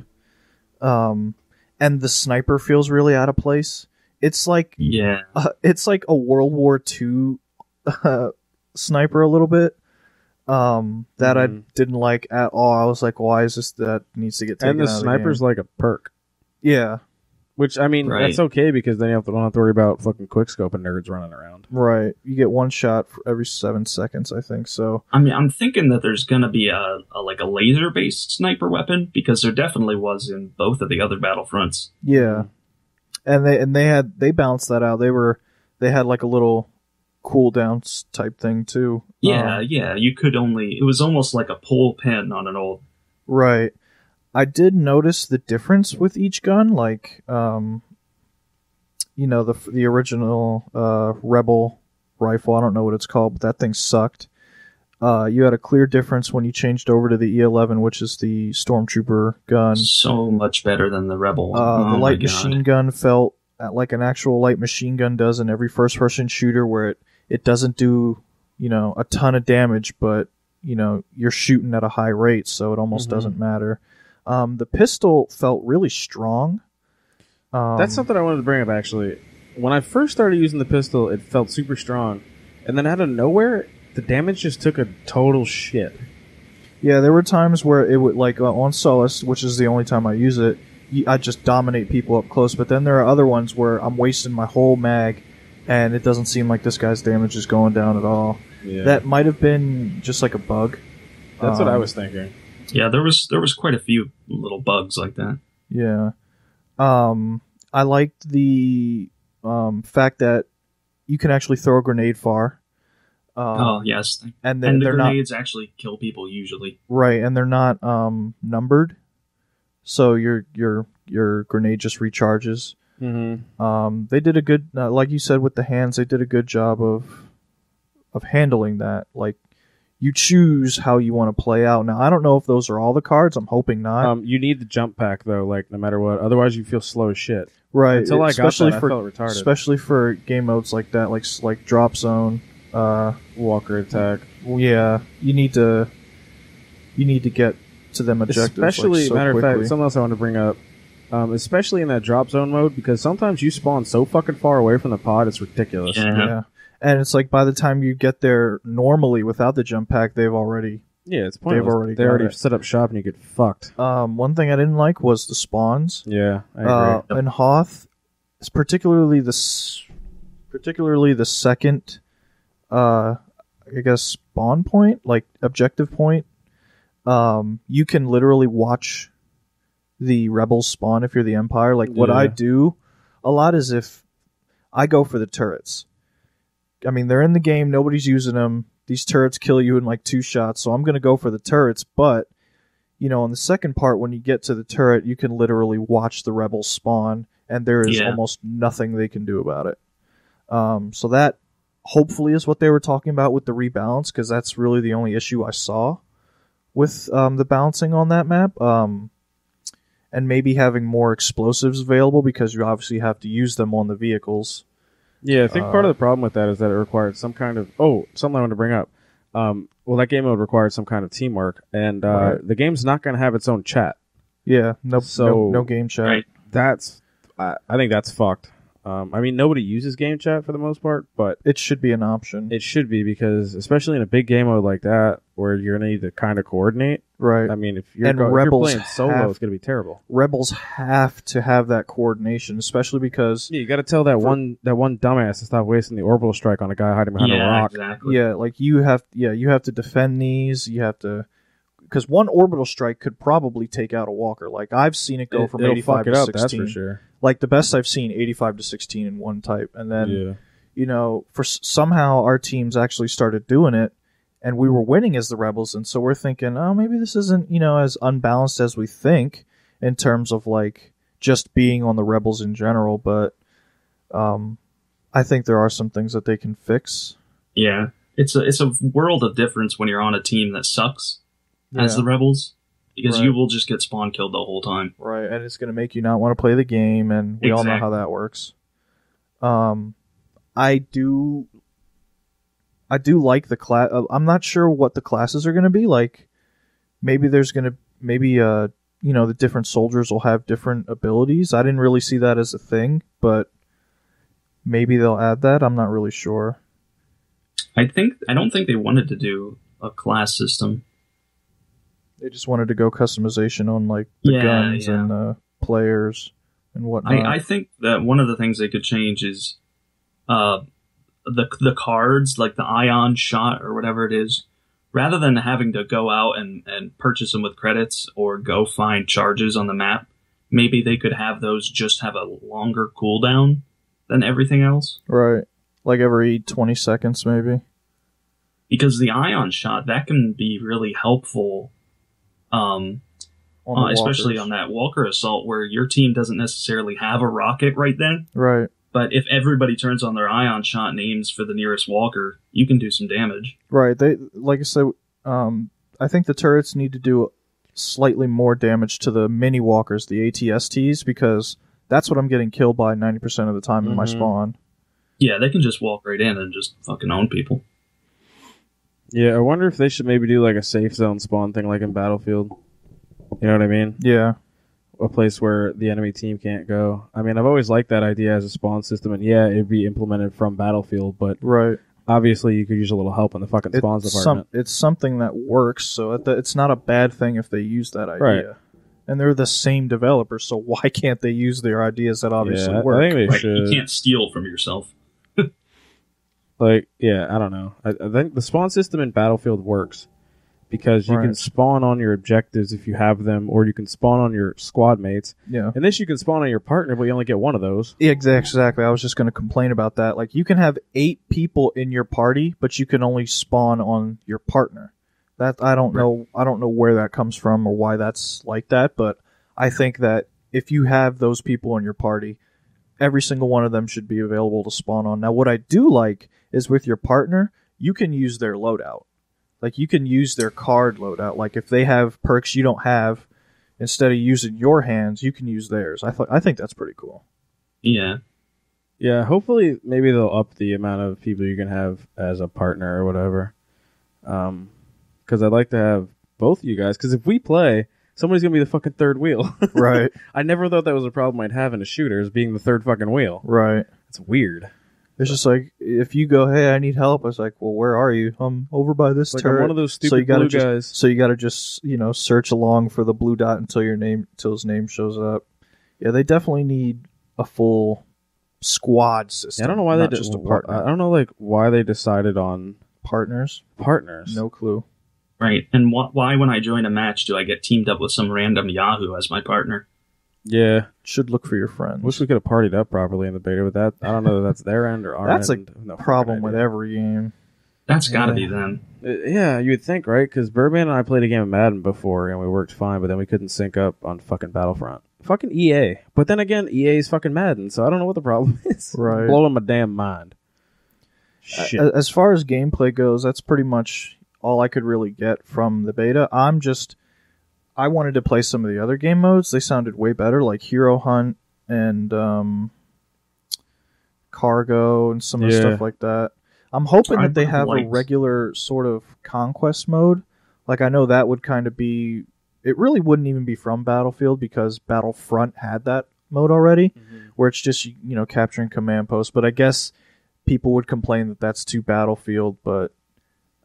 S2: and the sniper feels really out of place. It's like it's like a World War II sniper a little bit. That I didn't like at all. I was like, why is this that needs to get taken out of the game?
S1: And the sniper's like a perk.
S2: Yeah.
S1: Which, I mean, that's okay because then you don't have to worry about fucking quickscope and nerds running around.
S2: Right. You get one shot for every 7 seconds, I think, so.
S3: I mean, I'm thinking that there's gonna be a laser-based sniper weapon because there definitely was in both of the other Battlefronts.
S2: Yeah. And they balanced that out. They had like a little cooldown type thing too.
S3: Yeah, you could it was almost like a pull pin on an old.
S2: Right. I did notice the difference with each gun, like, you know, the original Rebel rifle, I don't know what it's called, but that thing sucked. You had a clear difference when you changed over to the E11, which is the Stormtrooper gun.
S3: So much better than the Rebel.
S2: The light machine gun felt like an actual light machine gun does in every first-person shooter, where it doesn't do, you know, a ton of damage, but, you know, you're shooting at a high rate, so it almost doesn't matter. The pistol felt really strong.
S1: That's something I wanted to bring up, actually. When I first started using the pistol, it felt super strong. And then out of nowhere, the damage just took a total shit.
S2: Yeah, there were times where it would, like, on Solace, which is the only time I use it, I just dominate people up close. But then there are other ones where I'm wasting my whole mag, and it doesn't seem like this guy's damage is going down at all. Yeah. That might have been just like a bug.
S1: That's what I was thinking.
S3: Yeah, there was quite a few little bugs like that.
S2: Yeah. I liked the fact that you can actually throw a grenade far.
S3: Oh yes,
S2: and
S3: the
S2: they're
S3: grenades actually kill people usually.
S2: Right, and they're not numbered, so your grenade just recharges.
S1: Mm-hmm.
S2: They did a good, like you said with the hands, they did a good job of handling that. Like, you choose how you want to play out. Now, I don't know if those are all the cards. I'm hoping not.
S1: You need the jump pack though, like no matter what. Otherwise, you feel slow as shit.
S2: Right.
S1: Until I got that, I felt retarded.
S2: Especially for game modes like that, like drop zone,
S1: Walker attack.
S2: Yeah, you need to get to them objectives.
S1: Especially,
S2: so
S1: matter
S2: quickly.
S1: of fact, something else I want to bring up. Especially in that drop zone mode, because sometimes you spawn so fucking far away from the pod, it's ridiculous.
S2: Yeah. And it's like by the time you get there normally without the jump pack, they've already
S1: it's pointless. They already set up shop and you get fucked.
S2: One thing I didn't like was the spawns.
S1: Yeah, I agree.
S2: In Hoth, it's particularly the second, I guess, spawn point, like objective point. You can literally watch the rebels spawn if you're the Empire. Like what I do a lot is if I go for the turrets. I mean, they're in the game, nobody's using them. These turrets kill you in like 2 shots, so I'm going to go for the turrets. But, you know, in the second part, when you get to the turret, you can literally watch the rebels spawn, and there is almost nothing they can do about it. So that hopefully is what they were talking about with the rebalance, because that's really the only issue I saw with the balancing on that map. And maybe having more explosives available, because you obviously have to use them on the vehicles.
S1: Yeah, I think part of the problem with that is that it required some kind of... Oh, something I want to bring up. Well, that game mode required some kind of teamwork, and the game's not going to have its own chat.
S2: Yeah, no game chat.
S3: Right.
S1: That's... I think that's fucked. I mean, nobody uses game chat for the most part, but...
S2: It should be an option.
S1: It should be, because especially in a big game mode like that, where you're going to need to kind of coordinate...
S2: Right.
S1: I mean, if you're playing solo, it's going to be terrible.
S2: Rebels have to have that coordination, especially because...
S1: Yeah, you got to tell that one dumbass to stop wasting the orbital strike on a guy hiding behind a rock.
S3: Exactly.
S2: Yeah, like you have to defend these. You have to... Because one orbital strike could probably take out a walker. Like, I've seen it go from 85 to 16.
S1: That's for sure.
S2: Like, the best I've seen, 85 to 16 in one type. And then, you know, somehow our teams actually started doing it, and we were winning as the Rebels, and so we're thinking, oh, maybe this isn't, you know, as unbalanced as we think in terms of, like, just being on the Rebels in general, but I think there are some things that they can fix.
S3: Yeah. It's a world of difference when you're on a team that sucks as the Rebels, because you will just get spawn killed the whole time.
S2: Right, and it's going to make you not want to play the game, and we all know how that works. I do like the class. I'm not sure what the classes are going to be. Like, maybe there's going to you know, the different soldiers will have different abilities. I didn't really see that as a thing, but maybe they'll add that. I'm not really sure.
S3: I don't think they wanted to do a class system.
S2: They just wanted to go customization on like the guns and players and whatnot.
S3: I think that one of the things they could change is the cards, like the ion shot or whatever it is. Rather than having to go out and purchase them with credits or go find charges on the map, maybe they could have those just have a longer cooldown than everything else.
S2: Right. Like every 20 seconds, maybe.
S3: Because the ion shot, that can be really helpful, especially on that Walker assault where your team doesn't necessarily have a rocket right then.
S2: Right.
S3: But if everybody turns on their ion shot and aims for the nearest walker, you can do some damage.
S2: Right. They, like I said, I think the turrets need to do slightly more damage to the mini walkers, the ATSTs, because that's what I'm getting killed by 90% of the time in my spawn.
S3: Yeah, they can just walk right in and just fucking own people.
S1: Yeah, I wonder if they should maybe do like a safe zone spawn thing like in Battlefield. You know what I mean?
S2: Yeah.
S1: A place where the enemy team can't go. I mean, I've always liked that idea as a spawn system, and yeah, it'd be implemented from Battlefield, but obviously you could use a little help in the fucking spawns department.
S2: It's something that works, so it's not a bad thing if they use that idea. Right. And they're the same developers, so why can't they use their ideas that obviously work?
S1: I think they should.
S3: You can't steal from yourself.
S1: Like, yeah, I don't know. I think the spawn system in Battlefield works. because you can
S2: Right.
S1: spawn on your objectives if you have them, or you can spawn on your squad mates.
S2: Yeah.
S1: And this you can spawn on your partner, but you only get one of those.
S2: Yeah, exactly. I was just going to complain about that. Like, you can have 8 people in your party, but you can only spawn on your partner. That I don't know. I don't know where that comes from or why that's like that. But I think that if you have those people in your party, every single one of them should be available to spawn on. Now, what I do like is with your partner, you can use their loadout. Like, you can use their card loadout. Like, if they have perks you don't have, instead of using your hands, you can use theirs. I think that's pretty cool.
S3: Yeah.
S1: Yeah, hopefully maybe they'll up the amount of people you can have as a partner or whatever. Because I'd like to have both of you guys. Because if we play, somebody's going to be the fucking third wheel.
S2: Right.
S1: I never thought that was a problem I'd have in a shooter, is being the third fucking wheel.
S2: Right.
S1: It's weird.
S2: It's just like, if you go, hey, I need help, I was like, well, where are you? I'm over by this
S1: Like
S2: turret.
S1: I'm one of those
S2: So you
S1: stupid
S2: gotta
S1: blue guys.
S2: So you gotta just, search along for the blue dot until his name shows up. Yeah, they definitely need a full squad system.
S1: Yeah, I don't know why
S2: not
S1: they
S2: just a
S1: I
S2: partner.
S1: don't know why they decided on
S2: Partners?
S1: partners.
S2: No clue.
S3: Right. And why, when I join a match, do I get teamed up with some random Yahoo as my partner?
S1: Yeah,
S2: Should look for your friends.
S1: wish we could have partied up properly in the beta with that. I don't know if that's their end or our
S2: That's
S1: end.
S2: a
S1: No
S2: problem
S1: fucking
S2: with
S1: idea.
S2: every game.
S3: That's got to
S1: Yeah.
S3: be them.
S1: Yeah, you would think, right? Because Birdman and I played a game of Madden before, and we worked fine, but then we couldn't sync up on fucking Battlefront. Fucking EA. But then again, EA's fucking Madden, so I don't know what the problem is.
S2: Right.
S1: Blowing my damn mind. Shit.
S2: As far as gameplay goes, that's pretty much all I could really get from the beta. I wanted to play some of the other game modes. They sounded way better, like Hero Hunt and Cargo and some of the
S1: Yeah.
S2: stuff like that. I'm hoping
S3: I
S2: that they
S3: would've
S2: have a
S3: liked-
S2: regular sort of conquest mode. Like, I know that would kind of be... It really wouldn't even be from Battlefield, because Battlefront had that mode already, where it's just, capturing command posts. But I guess people would complain that that's too Battlefield, but...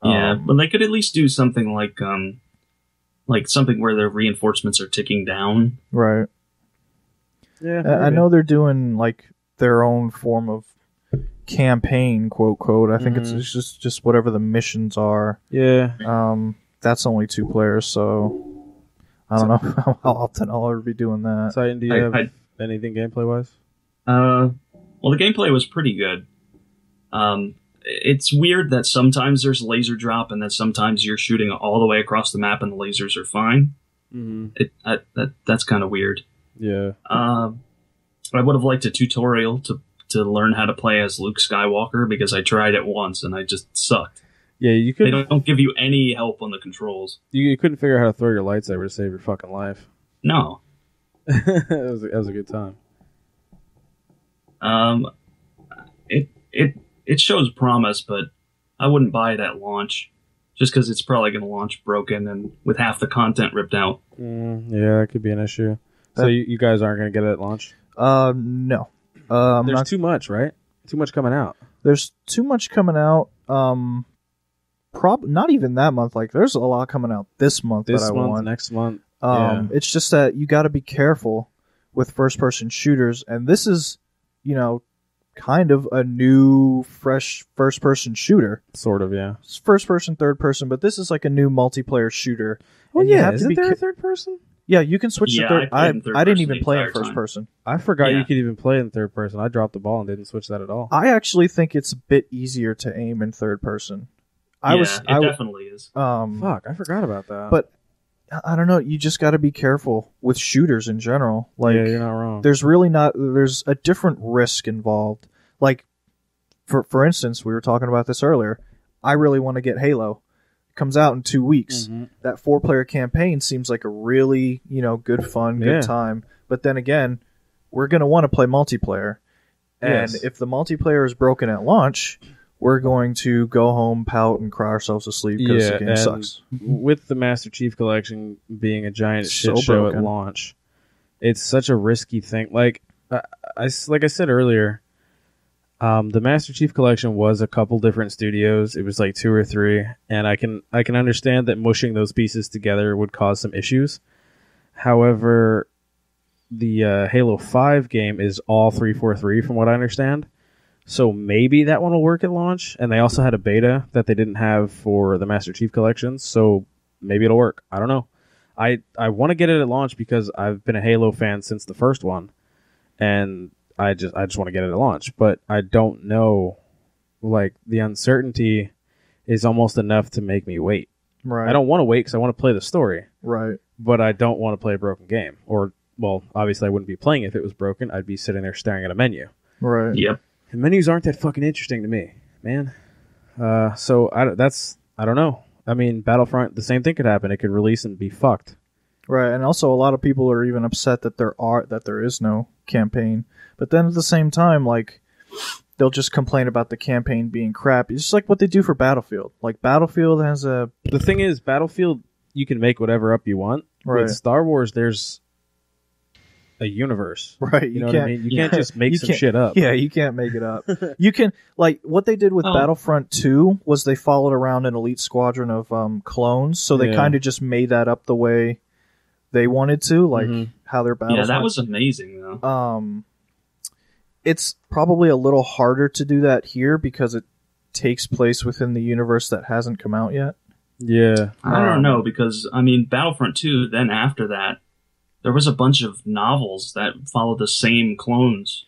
S3: Yeah, but they could at least do something like something where the reinforcements are ticking down.
S2: Right.
S1: Yeah,
S2: I
S1: maybe.
S2: know they're doing like their own form of campaign, quote. I think it's just whatever the missions are.
S1: Yeah.
S2: That's only 2 players, so I don't know how often I'll ever be doing that.
S1: Titan, do you have
S3: I-
S1: anything gameplay-wise?
S3: Well, the gameplay was pretty good. It's weird that sometimes there's laser drop and that sometimes you're shooting all the way across the map and the lasers are fine.
S1: Mm-hmm.
S3: That's kind of weird.
S1: Yeah.
S3: I would have liked a tutorial to learn how to play as Luke Skywalker, because I tried it once and I just sucked.
S1: Yeah, you
S3: They
S1: couldn't.
S3: don't give you any help on the controls.
S1: You couldn't figure out how to throw your lightsaber to save your fucking life.
S3: No.
S1: That was a good time.
S3: It shows promise, but I wouldn't buy it at launch, just because it's probably going to launch broken and with half the content ripped out.
S1: Yeah, that could be an issue. So you guys aren't going to get it at launch?
S2: No. I'm
S1: There's
S2: not,
S1: too much, right? Too much coming out.
S2: there's too much coming out. Not even that month. Like, there's a lot coming out this month
S1: This
S2: that I
S1: month,
S2: want.
S1: next month. Yeah.
S2: It's just that you got to be careful with first-person shooters, and this is, kind of a new, fresh first-person shooter.
S1: Sort of, yeah.
S2: It's first-person, third-person, but this is like a new multiplayer shooter.
S1: Oh,
S2: And you
S1: yeah.
S2: have to
S1: Isn't
S2: be
S1: there a third person?
S2: Yeah, you can switch
S3: Yeah,
S2: to third.
S3: I played in third
S2: I didn't
S3: person
S2: even
S3: the
S2: play in
S3: entire
S2: first
S3: time.
S2: person.
S1: I forgot
S3: Yeah.
S1: you could even play in third person. I dropped the ball and didn't switch that at all.
S2: I actually think it's a bit easier to aim in third person.
S3: It definitely is.
S1: Fuck, I forgot about that.
S2: But I don't know. You just got to be careful with shooters in general. Like,
S1: yeah, you're not wrong.
S2: there's a different risk involved. Like, for instance, we were talking about this earlier. I really want to get Halo. It comes out in 2 weeks.
S1: Mhm.
S2: That 4-player campaign seems like a really, good fun, good
S1: Yeah.
S2: time. But then again, we're going to want to play multiplayer. And
S1: Yes.
S2: if the multiplayer is broken at launch, we're going to go home, pout, and cry ourselves to sleep because the game
S1: and
S2: sucks.
S1: with the Master Chief Collection being a giant
S2: So
S1: shit show
S2: broken.
S1: at launch, it's such a risky thing. Like I said earlier, the Master Chief Collection was a couple different studios. It was like 2 or 3, and I can understand that mushing those pieces together would cause some issues. However, the Halo 5 game is all 343 from what I understand. So maybe that one will work at launch. And they also had a beta that they didn't have for the Master Chief Collection. So maybe it'll work. I don't know. I want to get it at launch because I've been a Halo fan since the first one, and I just want to get it at launch. But I don't know. Like, the uncertainty is almost enough to make me wait.
S2: Right.
S1: I don't want to wait because I want to play the story.
S2: Right.
S1: But I don't want to play a broken game. Or, well, obviously I wouldn't be playing it if it was broken. I'd be sitting there staring at a menu.
S2: Right.
S3: Yep.
S1: And menus aren't that fucking interesting to me, man. So I don't know. I mean, Battlefront, the same thing could happen. It could release and be fucked.
S2: Right, and also a lot of people are even upset that there is no campaign. But then at the same time, like, they'll just complain about the campaign being crap. It's just like what they do for Battlefield. Like, Battlefield has a...
S1: The thing is, Battlefield, you can make whatever up you want.
S2: Right.
S1: With Star Wars, there's a universe.
S2: Right.
S1: You know what I mean? You can't just make some shit up.
S2: Yeah, you can't make it up. You can, like, what they did with Battlefront 2 was they followed around an elite squadron of clones, so they kind of just made that up the way they wanted to, like how their Battlefront...
S3: Yeah, that was amazing, though.
S2: It's probably a little harder to do that here because it takes place within the universe that hasn't come out yet.
S1: Yeah.
S3: I don't know, because, I mean, Battlefront 2, then after that, there was a bunch of novels that followed the same clones.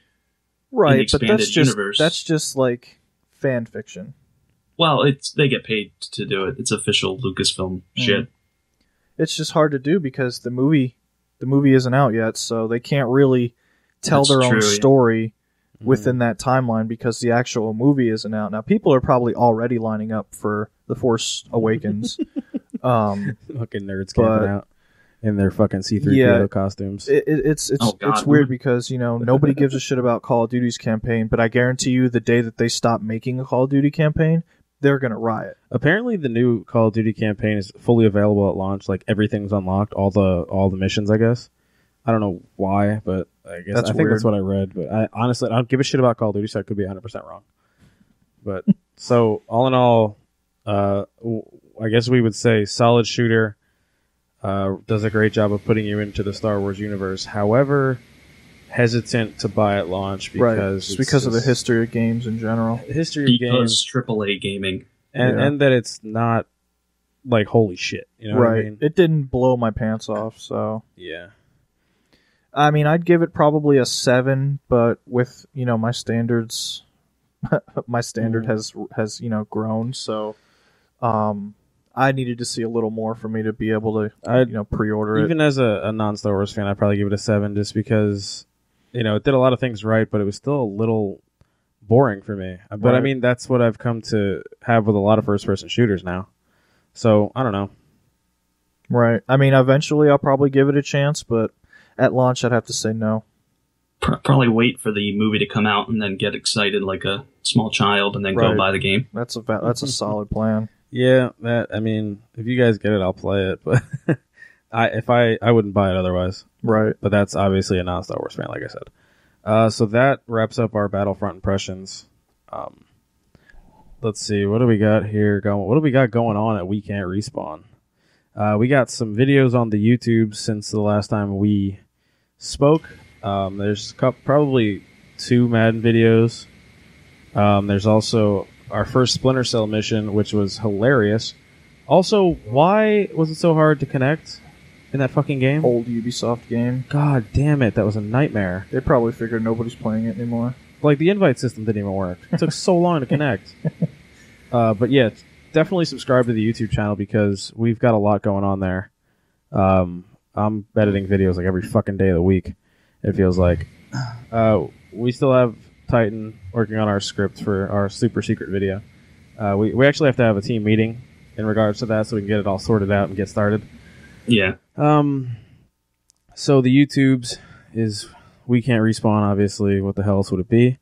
S2: Right,
S3: in the expanded
S2: but
S3: universe.
S2: that's just like fan fiction.
S3: Well, they get paid to do it. It's official Lucasfilm shit.
S2: It's just hard to do because the movie isn't out yet, so they can't really tell their own story within that timeline because the actual movie isn't out. Now, people are probably already lining up for The Force Awakens.
S1: Fucking nerds camping out in their fucking C-3PO costumes.
S2: It's weird because, you know, nobody gives a shit about Call of Duty's campaign, but I guarantee you the day that they stop making a Call of Duty campaign, they're going to riot.
S1: Apparently the new Call of Duty campaign is fully available at launch. Like, everything's unlocked, all the missions, I guess. I don't know why, but I think that's what I read. But I honestly don't give a shit about Call of Duty, so I could be 100% wrong. But so all in all, I guess we would say solid shooter. Does a great job of putting you into the Star Wars universe. However, hesitant to buy at launch because
S2: of the history of games in general.
S1: History of games,
S3: AAA gaming,
S1: and that it's not like holy shit. You know what I mean?
S2: It didn't blow my pants off. So
S1: yeah.
S2: I mean, I'd give it probably a 7, but with, you know, my standards, my standard has grown. So, I needed to see a little more for me to be able to, pre-order it.
S1: Even as a non-Star Wars fan, I'd probably give it a 7 just because, you know, it did a lot of things right, but it was still a little boring for me. But I mean, that's what I've come to have with a lot of first-person shooters now. So, I don't know.
S2: Right. I mean, eventually I'll probably give it a chance, but at launch I'd have to say no.
S3: Probably wait for the movie to come out and then get excited like a small child and then go buy the game.
S2: That's a solid plan.
S1: Yeah, I mean, if you guys get it, I'll play it, but I wouldn't buy it otherwise.
S2: Right.
S1: But that's obviously a non-Star Wars fan, like I said. So that wraps up our Battlefront impressions. Let's see, what do we got here going? What do we got going on at We Can't Respawn? We got some videos on the YouTube since the last time we spoke. There's probably 2 Madden videos. There's also our first Splinter Cell mission, which was hilarious. Also, why was it so hard to connect in that fucking game?
S2: Old Ubisoft game.
S1: God damn it, that was a nightmare.
S2: They probably figured nobody's playing it anymore.
S1: Like, the invite system didn't even work. It took so long to connect. But yeah, definitely subscribe to the YouTube channel because we've got a lot going on there. I'm editing videos like every fucking day of the week, it feels like. We still have Titan working on our script for our super secret video. We actually have to have a team meeting in regards to that so we can get it all sorted out and get started.
S3: Yeah.
S1: So the YouTubes is We Can't Respawn, obviously. What the hell else would it be?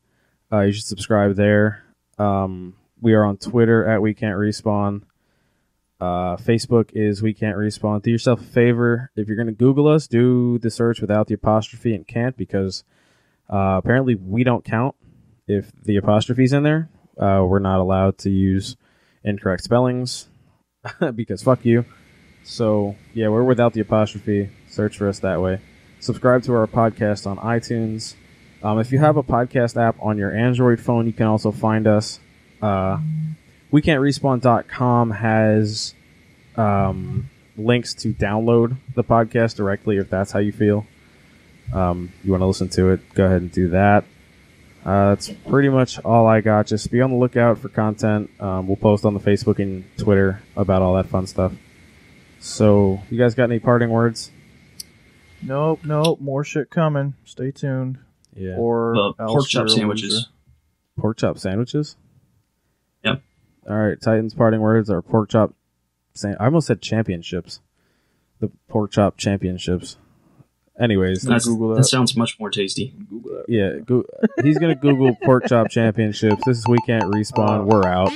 S1: You should subscribe there. We are on Twitter at We Can't Respawn. Facebook is We Can't Respawn. Do yourself a favor. If you're going to Google us, do the search without the apostrophe and can't because apparently we don't count if the apostrophe's in there. We're not allowed to use incorrect spellings because fuck you. So, yeah, we're without the apostrophe. Search for us that way. Subscribe to our podcast on iTunes. If you have a podcast app on your Android phone, you can also find us. WeCan'tRespawn.com has links to download the podcast directly if that's how you feel. You want to listen to it, go ahead and do that. That's pretty much all I got. Just be on the lookout for content. We'll post on the Facebook and Twitter about all that fun stuff. So, you guys got any parting words?
S2: Nope. More shit coming. Stay tuned.
S1: Yeah.
S2: Or
S3: pork chop sandwiches.
S1: Pork chop sandwiches?
S3: Yep.
S1: All right, Titan's parting words are pork chop. I almost said championships. The pork chop championships. Anyways,
S3: that sounds much more tasty.
S1: Yeah, he's gonna Google pork chop championships. This is We Can't Respawn. We're out.